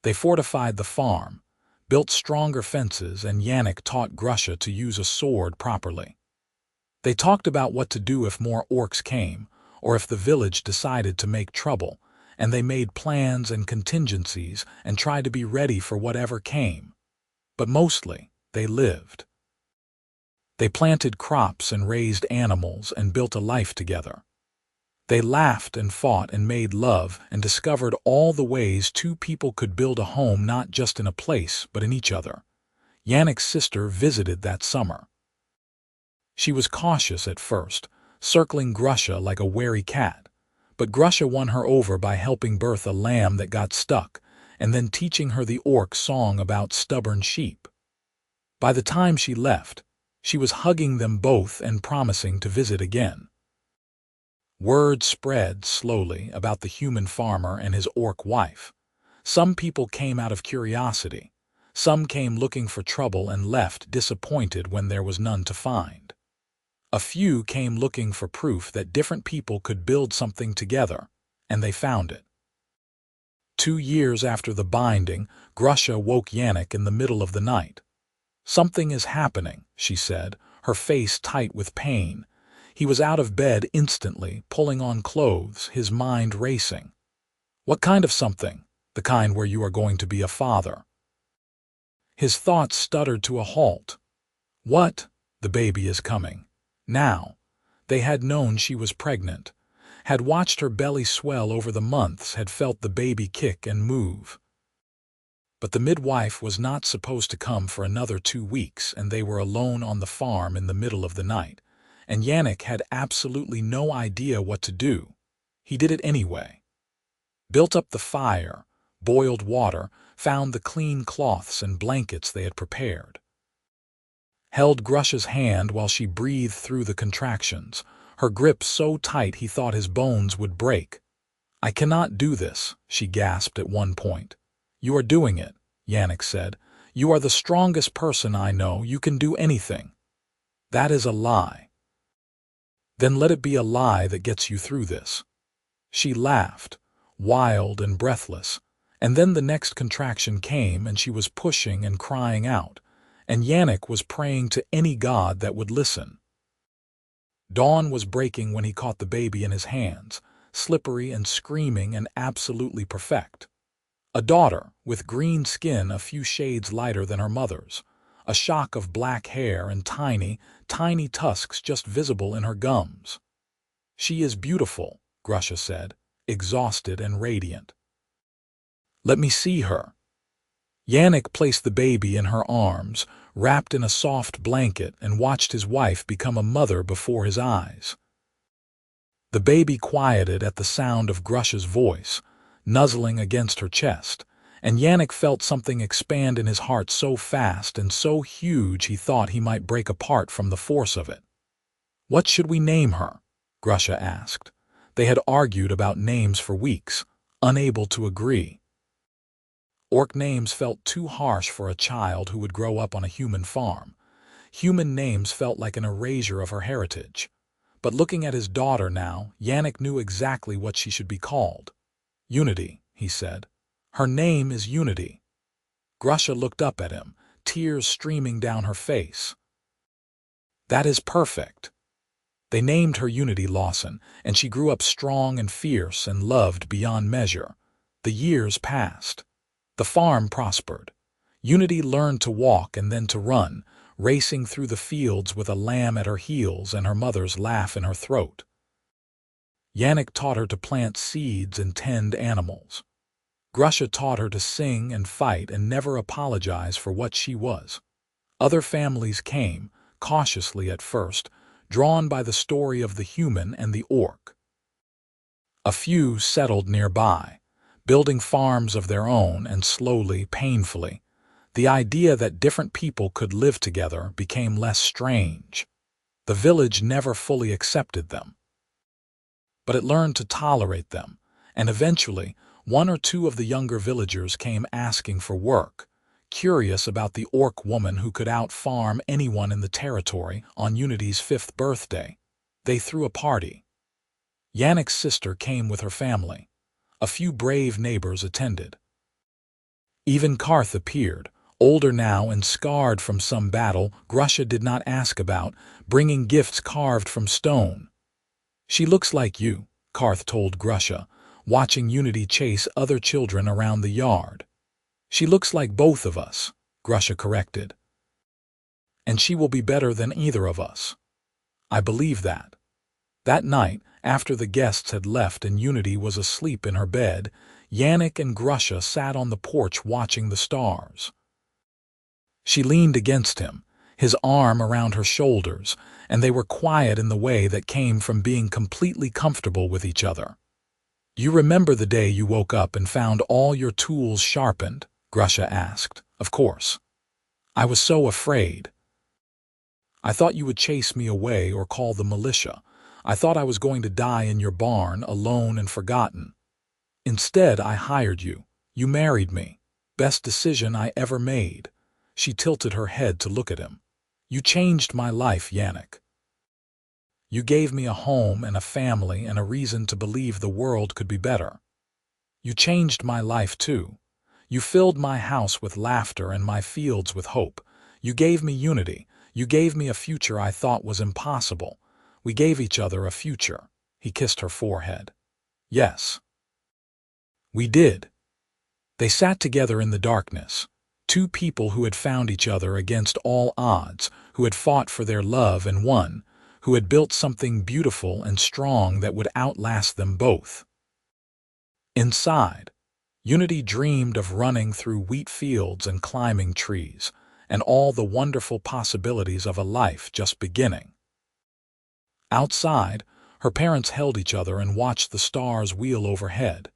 They fortified the farm, built stronger fences, and Yannick taught Grusha to use a sword properly. They talked about what to do if more orcs came, or if the village decided to make trouble, and they made plans and contingencies and tried to be ready for whatever came. But mostly, they lived. They planted crops and raised animals and built a life together. They laughed and fought and made love and discovered all the ways two people could build a home not just in a place but in each other. Yannick's sister visited that summer. She was cautious at first, circling Grusha like a wary cat, but Grusha won her over by helping birth a lamb that got stuck and then teaching her the orc song about stubborn sheep. By the time she left, she was hugging them both and promising to visit again. Word spread slowly about the human farmer and his orc wife. Some people came out of curiosity. Some came looking for trouble and left disappointed when there was none to find. A few came looking for proof that different people could build something together, and they found it. 2 years after the binding, Grusha woke Yannick in the middle of the night. Something is happening, she said, her face tight with pain. He was out of bed instantly, pulling on clothes, his mind racing. What kind of something? The kind where you are going to be a father. His thoughts stuttered to a halt. What? The baby is coming. Now. They had known she was pregnant, had watched her belly swell over the months, had felt the baby kick and move. But the midwife was not supposed to come for another 2 weeks, and they were alone on the farm in the middle of the night. And Yannick had absolutely no idea what to do. He did it anyway. Built up the fire, boiled water, found the clean cloths and blankets they had prepared. Held Grusha's hand while she breathed through the contractions, her grip so tight he thought his bones would break. I cannot do this, she gasped at one point. You are doing it, Yannick said. You are the strongest person I know. You can do anything. That is a lie. Then let it be a lie that gets you through this. She laughed, wild and breathless, and then the next contraction came and she was pushing and crying out, and Yannick was praying to any god that would listen. Dawn was breaking when he caught the baby in his hands, slippery and screaming and absolutely perfect. A daughter, with green skin a few shades lighter than her mother's, a shock of black hair and tiny, tiny tusks just visible in her gums. She is beautiful, Grusha said, exhausted and radiant. Let me see her. Yannick placed the baby in her arms, wrapped in a soft blanket, and watched his wife become a mother before his eyes. The baby quieted at the sound of Grusha's voice, nuzzling against her chest, and Yannick felt something expand in his heart so fast and so huge he thought he might break apart from the force of it. What should we name her? Grusha asked. They had argued about names for weeks, unable to agree. Orc names felt too harsh for a child who would grow up on a human farm. Human names felt like an erasure of her heritage. But looking at his daughter now, Yannick knew exactly what she should be called. Unity, he said. Her name is Unity. Grusha looked up at him, tears streaming down her face. That is perfect. They named her Unity Lawson, and she grew up strong and fierce and loved beyond measure. The years passed. The farm prospered. Unity learned to walk and then to run, racing through the fields with a lamb at her heels and her mother's laugh in her throat. Yannick taught her to plant seeds and tend animals. Grusha taught her to sing and fight and never apologize for what she was. Other families came, cautiously at first, drawn by the story of the human and the orc. A few settled nearby, building farms of their own, and slowly, painfully, the idea that different people could live together became less strange. The village never fully accepted them, but it learned to tolerate them, and eventually, one or two of the younger villagers came asking for work, curious about the orc woman who could out-farm anyone in the territory. On Unity's 5th birthday, they threw a party. Yannick's sister came with her family. A few brave neighbors attended. Even Karth appeared, older now and scarred from some battle Grusha did not ask about, bringing gifts carved from stone. "She looks like you," Karth told Grusha, watching Unity chase other children around the yard. "She looks like both of us," Grusha corrected. "And she will be better than either of us. I believe that." That night, after the guests had left and Unity was asleep in her bed, Yannick and Grusha sat on the porch watching the stars. She leaned against him, his arm around her shoulders, and they were quiet in the way that came from being completely comfortable with each other. "You remember the day you woke up and found all your tools sharpened?" Grusha asked. "Of course. I was so afraid. I thought you would chase me away or call the militia. I thought I was going to die in your barn, alone and forgotten. Instead, I hired you. You married me. Best decision I ever made." She tilted her head to look at him. "You changed my life, Yannick. You gave me a home and a family and a reason to believe the world could be better. You changed my life too. You filled my house with laughter and my fields with hope. You gave me unity. You gave me a future I thought was impossible. We gave each other a future." He kissed her forehead. "Yes. We did." They sat together in the darkness, two people who had found each other against all odds, who had fought for their love and won, who had built something beautiful and strong that would outlast them both. Inside, Unity dreamed of running through wheat fields and climbing trees, and all the wonderful possibilities of a life just beginning. Outside, her parents held each other and watched the stars wheel overhead,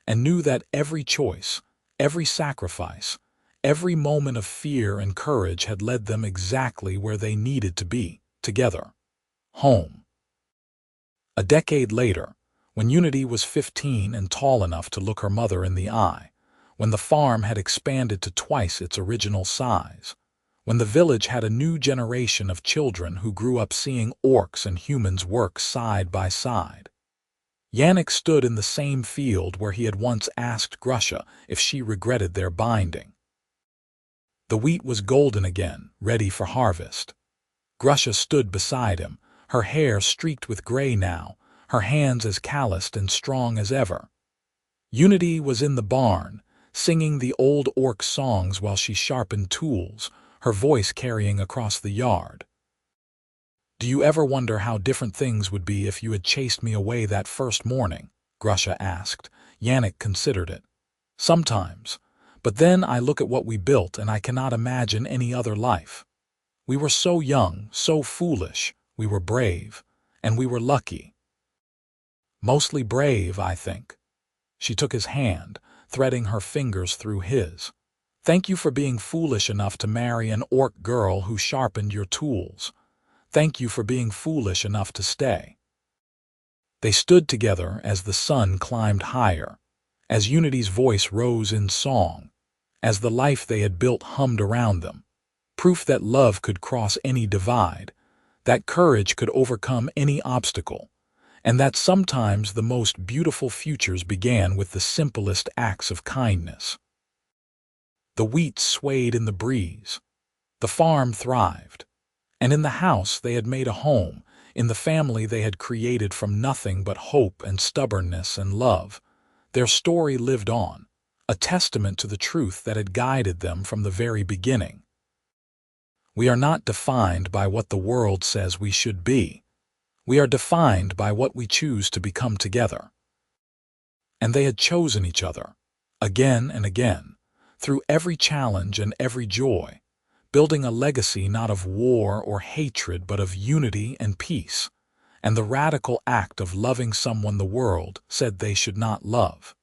and knew that every choice, every sacrifice, every moment of fear and courage had led them exactly where they needed to be, together. Home. A decade later, when Unity was 15 and tall enough to look her mother in the eye, when the farm had expanded to twice its original size, when the village had a new generation of children who grew up seeing orcs and humans work side by side, Yannick stood in the same field where he had once asked Grusha if she regretted their binding. The wheat was golden again, ready for harvest. Grusha stood beside him, her hair streaked with gray now, her hands as calloused and strong as ever. Unity was in the barn, singing the old orc songs while she sharpened tools, her voice carrying across the yard. "Do you ever wonder how different things would be if you had chased me away that first morning?" Grusha asked. Yannick considered it. "Sometimes. But then I look at what we built and I cannot imagine any other life. We were so young, so foolish, we were brave, and we were lucky. Mostly brave, I think." She took his hand, threading her fingers through his. "Thank you for being foolish enough to marry an orc girl who sharpened your tools. Thank you for being foolish enough to stay." They stood together as the sun climbed higher, as Unity's voice rose in song, as the life they had built hummed around them. Proof that love could cross any divide, that courage could overcome any obstacle, and that sometimes the most beautiful futures began with the simplest acts of kindness. The wheat swayed in the breeze. The farm thrived. And in the house they had made a home, in the family they had created from nothing but hope and stubbornness and love, their story lived on, a testament to the truth that had guided them from the very beginning. We are not defined by what the world says we should be. We are defined by what we choose to become together. And they had chosen each other, again and again, through every challenge and every joy, building a legacy not of war or hatred but of unity and peace, and the radical act of loving someone the world said they should not love.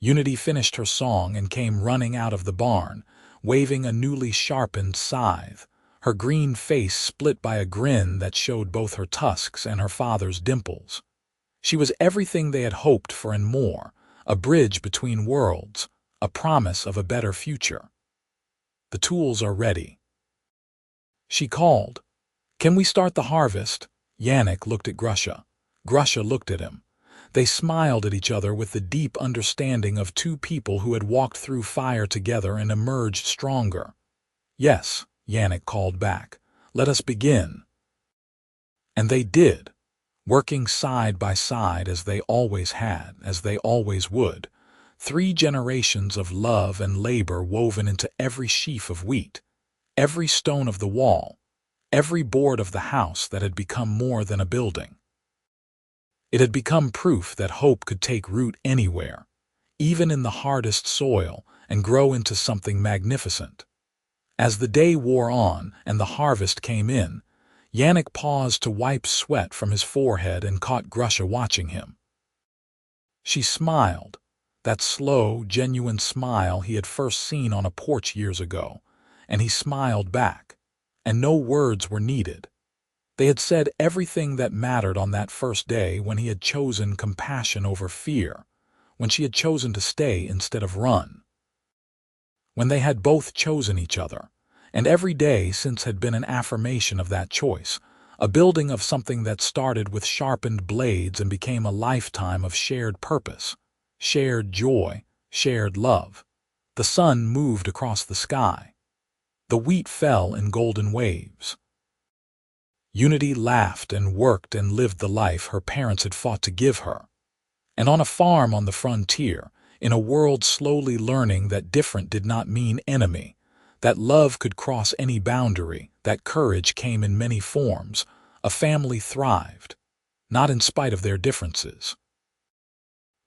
Unity finished her song and came running out of the barn, waving a newly sharpened scythe, her green face split by a grin that showed both her tusks and her father's dimples. She was everything they had hoped for and more, a bridge between worlds, a promise of a better future. The tools are ready. She called. Can we start the harvest? Yannick looked at Grusha. Grusha looked at him. They smiled at each other with the deep understanding of two people who had walked through fire together and emerged stronger. Yes, Yannick called back. Let us begin. And they did, working side by side as they always had, as they always would. 3 generations of love and labor woven into every sheaf of wheat, every stone of the wall, every board of the house that had become more than a building. It had become proof that hope could take root anywhere, even in the hardest soil, and grow into something magnificent. As the day wore on and the harvest came in, Yannick paused to wipe sweat from his forehead and caught Grusha watching him. She smiled, that slow, genuine smile he had first seen on a porch years ago, and he smiled back, and no words were needed. They had said everything that mattered on that first day when he had chosen compassion over fear, when she had chosen to stay instead of run. When they had both chosen each other, and every day since had been an affirmation of that choice, a building of something that started with sharpened blades and became a lifetime of shared purpose, shared joy, shared love. The sun moved across the sky. The wheat fell in golden waves. Unity laughed and worked and lived the life her parents had fought to give her. And on a farm on the frontier, in a world slowly learning that different did not mean enemy, that love could cross any boundary, that courage came in many forms, a family thrived, not in spite of their differences,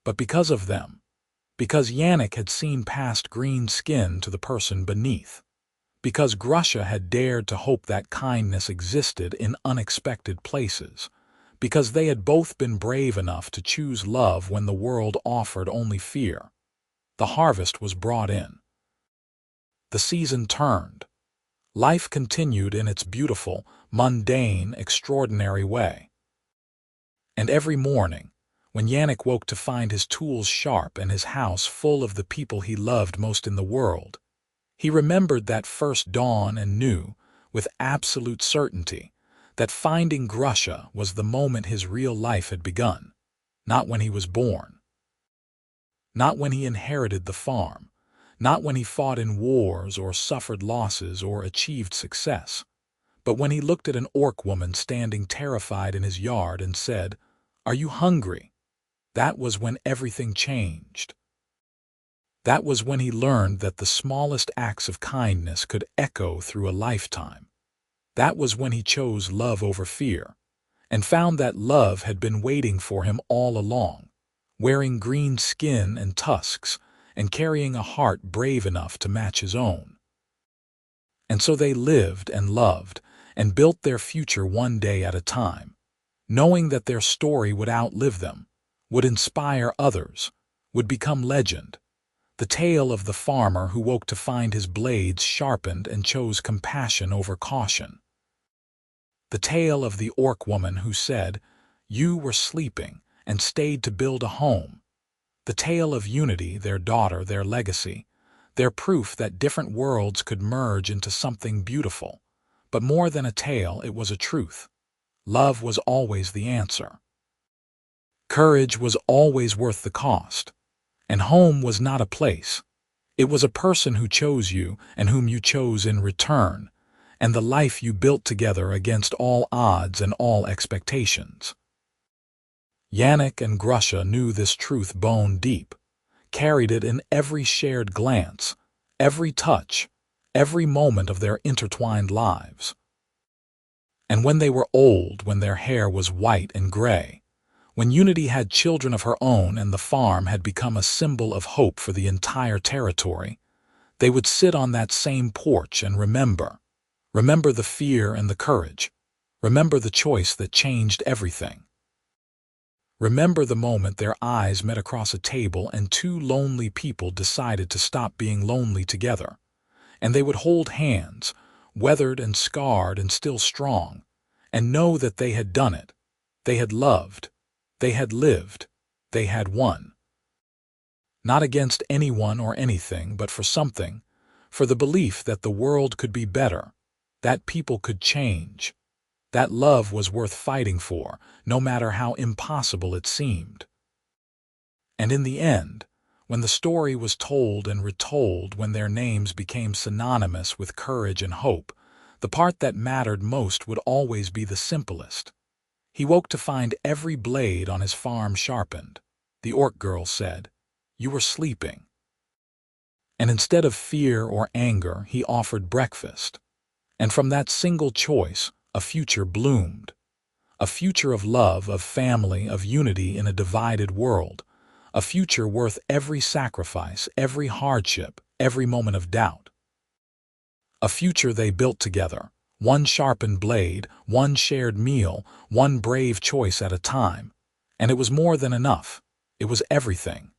but because of them, because Yannick had seen past green skin to the person beneath, because Grusha had dared to hope that kindness existed in unexpected places, because they had both been brave enough to choose love when the world offered only fear. The harvest was brought in. The season turned. Life continued in its beautiful, mundane, extraordinary way. And every morning, when Yannick woke to find his tools sharp and his house full of the people he loved most in the world, he remembered that first dawn and knew, with absolute certainty, that finding Grusha was the moment his real life had begun, not when he was born, not when he inherited the farm, not when he fought in wars or suffered losses or achieved success, but when he looked at an orc woman standing terrified in his yard and said, "Are you hungry?" That was when everything changed. That was when he learned that the smallest acts of kindness could echo through a lifetime. That was when he chose love over fear, and found that love had been waiting for him all along, wearing green skin and tusks, and carrying a heart brave enough to match his own. And so they lived and loved, and built their future one day at a time, knowing that their story would outlive them, would inspire others, would become legend. The tale of the farmer who woke to find his blades sharpened and chose compassion over caution. The tale of the orc woman who said, "You were sleeping," and stayed to build a home. The tale of Unity, their daughter, their legacy, their proof that different worlds could merge into something beautiful. But more than a tale, it was a truth. Love was always the answer. Courage was always worth the cost. And home was not a place. It was a person who chose you and whom you chose in return. and the life you built together against all odds and all expectations. Yannick and Grusha knew this truth bone deep, carried it in every shared glance, every touch, every moment of their intertwined lives. And when they were old, when their hair was white and gray, when Unity had children of her own and the farm had become a symbol of hope for the entire territory, they would sit on that same porch and remember the fear and the courage, remember the choice that changed everything. Remember the moment their eyes met across a table and two lonely people decided to stop being lonely together, and they would hold hands, weathered and scarred and still strong, and know that they had done it. They had loved, they had lived, they had won. Not against anyone or anything, but for something, for the belief that the world could be better, that people could change, that love was worth fighting for, no matter how impossible it seemed. And in the end, when the story was told and retold, when their names became synonymous with courage and hope, the part that mattered most would always be the simplest. He woke to find every blade on his farm sharpened. The orc girl said, "You were sleeping." And instead of fear or anger, he offered breakfast. And from that single choice, a future bloomed. A future of love, of family, of unity in a divided world. A future worth every sacrifice, every hardship, every moment of doubt. A future they built together, one sharpened blade, one shared meal, one brave choice at a time. And it was more than enough. It was everything.